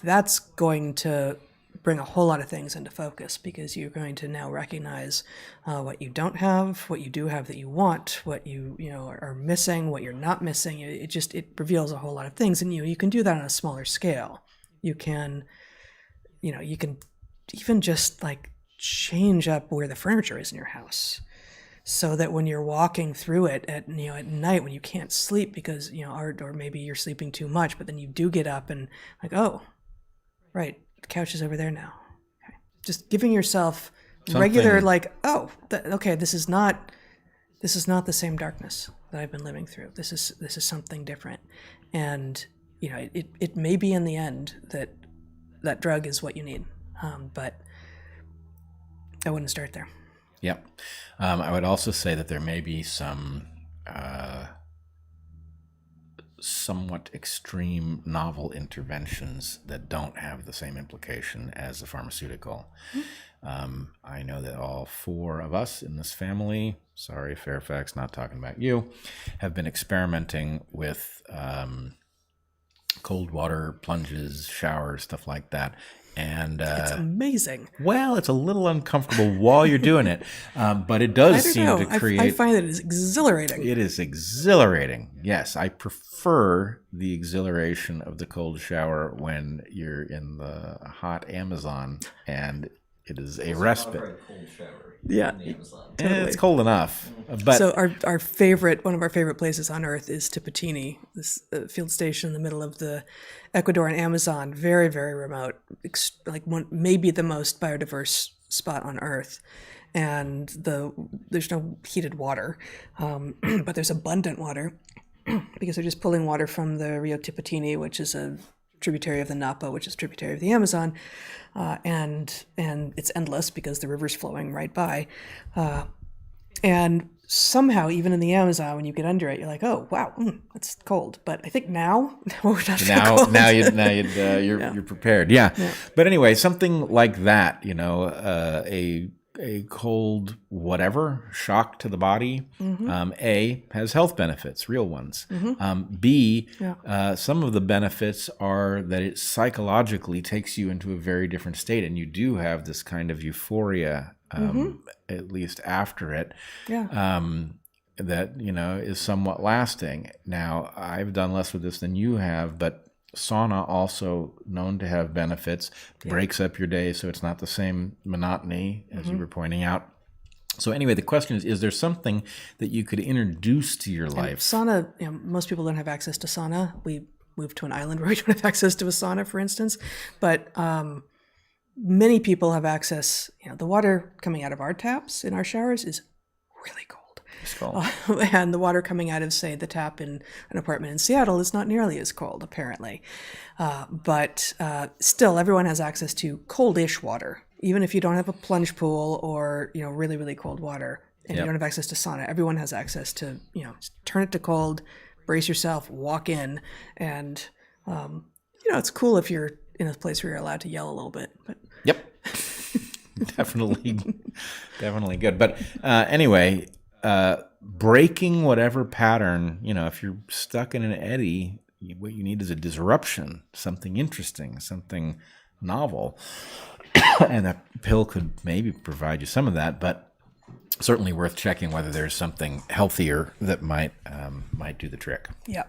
Speaker 2: that's going to bring a whole lot of things into focus, because you're going to now recognize what you don't have, what you do have that you want, what you are missing, what you're not missing. It reveals a whole lot of things, and you can do that on a smaller scale. You can even just like change up where the furniture is in your house, so that when you're walking through it at night when you can't sleep because or maybe you're sleeping too much, but then you do get up and like, oh, right, the couch is over there now. Okay. Just giving yourself regular, like, oh, okay, this is not the same darkness that I've been living through. This is something different, and it may be in the end that drug is what you need, but I wouldn't start there.
Speaker 1: Yep. I would also say that there may be some somewhat extreme novel interventions that don't have the same implication as the pharmaceutical. I know that all 4 of us in this family, sorry, Fairfax, not talking about you, have been experimenting with cold water plunges, showers, stuff like that. And
Speaker 2: it's amazing.
Speaker 1: Well, it's a little uncomfortable while you're doing it, but it does seem to create.
Speaker 2: I find that it is exhilarating.
Speaker 1: It is exhilarating. Yes, I prefer the exhilaration of the cold shower when you're in the hot Amazon, and it is a respite.
Speaker 3: Not a very cold shower.
Speaker 2: Yeah,
Speaker 3: In the Amazon.
Speaker 2: totally.
Speaker 1: It's cold enough. But
Speaker 2: So one of our favorite places on Earth is Tipitini, this field station in the middle of the Ecuadorian Amazon, very, very remote, maybe the most biodiverse spot on Earth. And there's no heated water, but there's abundant water because they're just pulling water from the Rio Tipitini, which is a tributary of the Napa, which is a tributary of the Amazon, and it's endless because the river's flowing right by. And somehow, even in the Amazon, when you get under it, you're like, "Oh, wow, that's cold." But I think now we're not so cold.
Speaker 1: You're prepared. Yeah. But anyway, something like that, a cold whatever shock to the body, A, has health benefits, real ones. B, some of the benefits are that it psychologically takes you into a very different state, and you do have this kind of euphoria, at least after it, that is somewhat lasting. Now, I've done less with this than you have, but sauna also known to have benefits, breaks up your day so it's not the same monotony as you were pointing out. So anyway, the question is there something that you could introduce to your life?
Speaker 2: Sauna, most people don't have access to sauna. We moved to an island where we don't have access to a sauna, for instance, but many people have access. The water coming out of our taps in our showers is really cold. And the water coming out of, say, the tap in an apartment in Seattle is not nearly as cold, apparently. But still, everyone has access to cold-ish water, even if you don't have a plunge pool or really, really cold water, and you don't have access to sauna. Everyone has access to turn it to cold, brace yourself, walk in, and it's cool if you're in a place where you're allowed to yell a little bit. But
Speaker 1: yep, definitely good. But anyway. Breaking whatever pattern, if you're stuck in an eddy, what you need is a disruption, something interesting, something novel. And a pill could maybe provide you some of that, but certainly worth checking whether there's something healthier that might do the trick.
Speaker 2: Yeah.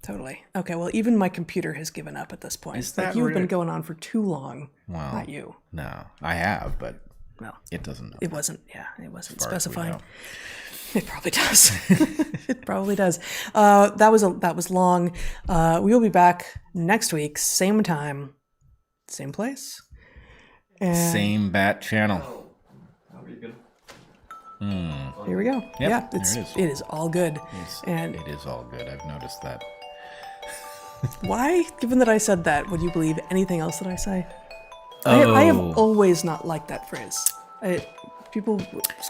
Speaker 2: Totally. Okay, well, even my computer has given up at this point.
Speaker 1: Is that
Speaker 2: you've
Speaker 1: really-
Speaker 2: been going on for too long.
Speaker 1: Well,
Speaker 2: Not you.
Speaker 1: No, I have, but
Speaker 2: No.
Speaker 1: it doesn't know.
Speaker 2: It wasn't
Speaker 1: far as we
Speaker 2: specifying.
Speaker 1: know.
Speaker 2: It probably does. It probably does. That was long. We will be back next week, same time, same place. And
Speaker 1: Same bat channel.
Speaker 2: here we go. Yeah,
Speaker 1: there it is.
Speaker 2: it is all good. And
Speaker 1: It is all good. I've noticed that.
Speaker 2: why, given that I said that, would you believe anything else that I say? I have always not liked that phrase. People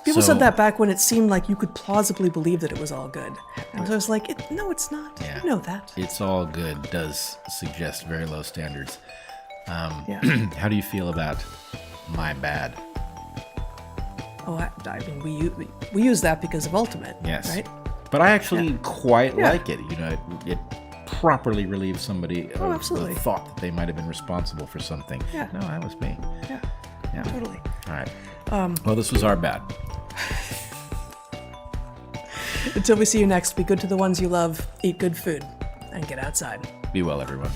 Speaker 1: So-
Speaker 2: said that back when it seemed like you could plausibly believe that it was all good. And so I was like, no, it's not.
Speaker 1: Yeah.
Speaker 2: You know that.
Speaker 1: It's all good does suggest very low standards.
Speaker 2: Yeah.
Speaker 1: How do you feel about my bad?
Speaker 2: Oh, I mean, we use that because of Ultimate,
Speaker 1: Yes.
Speaker 2: right?
Speaker 1: But I actually quite
Speaker 2: Yeah.
Speaker 1: like it. You know, it properly relieves somebody of
Speaker 2: absolutely.
Speaker 1: the thought that they might have been responsible for something.
Speaker 2: Yeah.
Speaker 1: No, that was me.
Speaker 2: Yeah,
Speaker 1: Yeah.
Speaker 2: totally.
Speaker 1: All right. Well, this was our bad.
Speaker 2: Until we see you next, be good to the ones you love, eat good food, and get outside.
Speaker 1: Be well, everyone.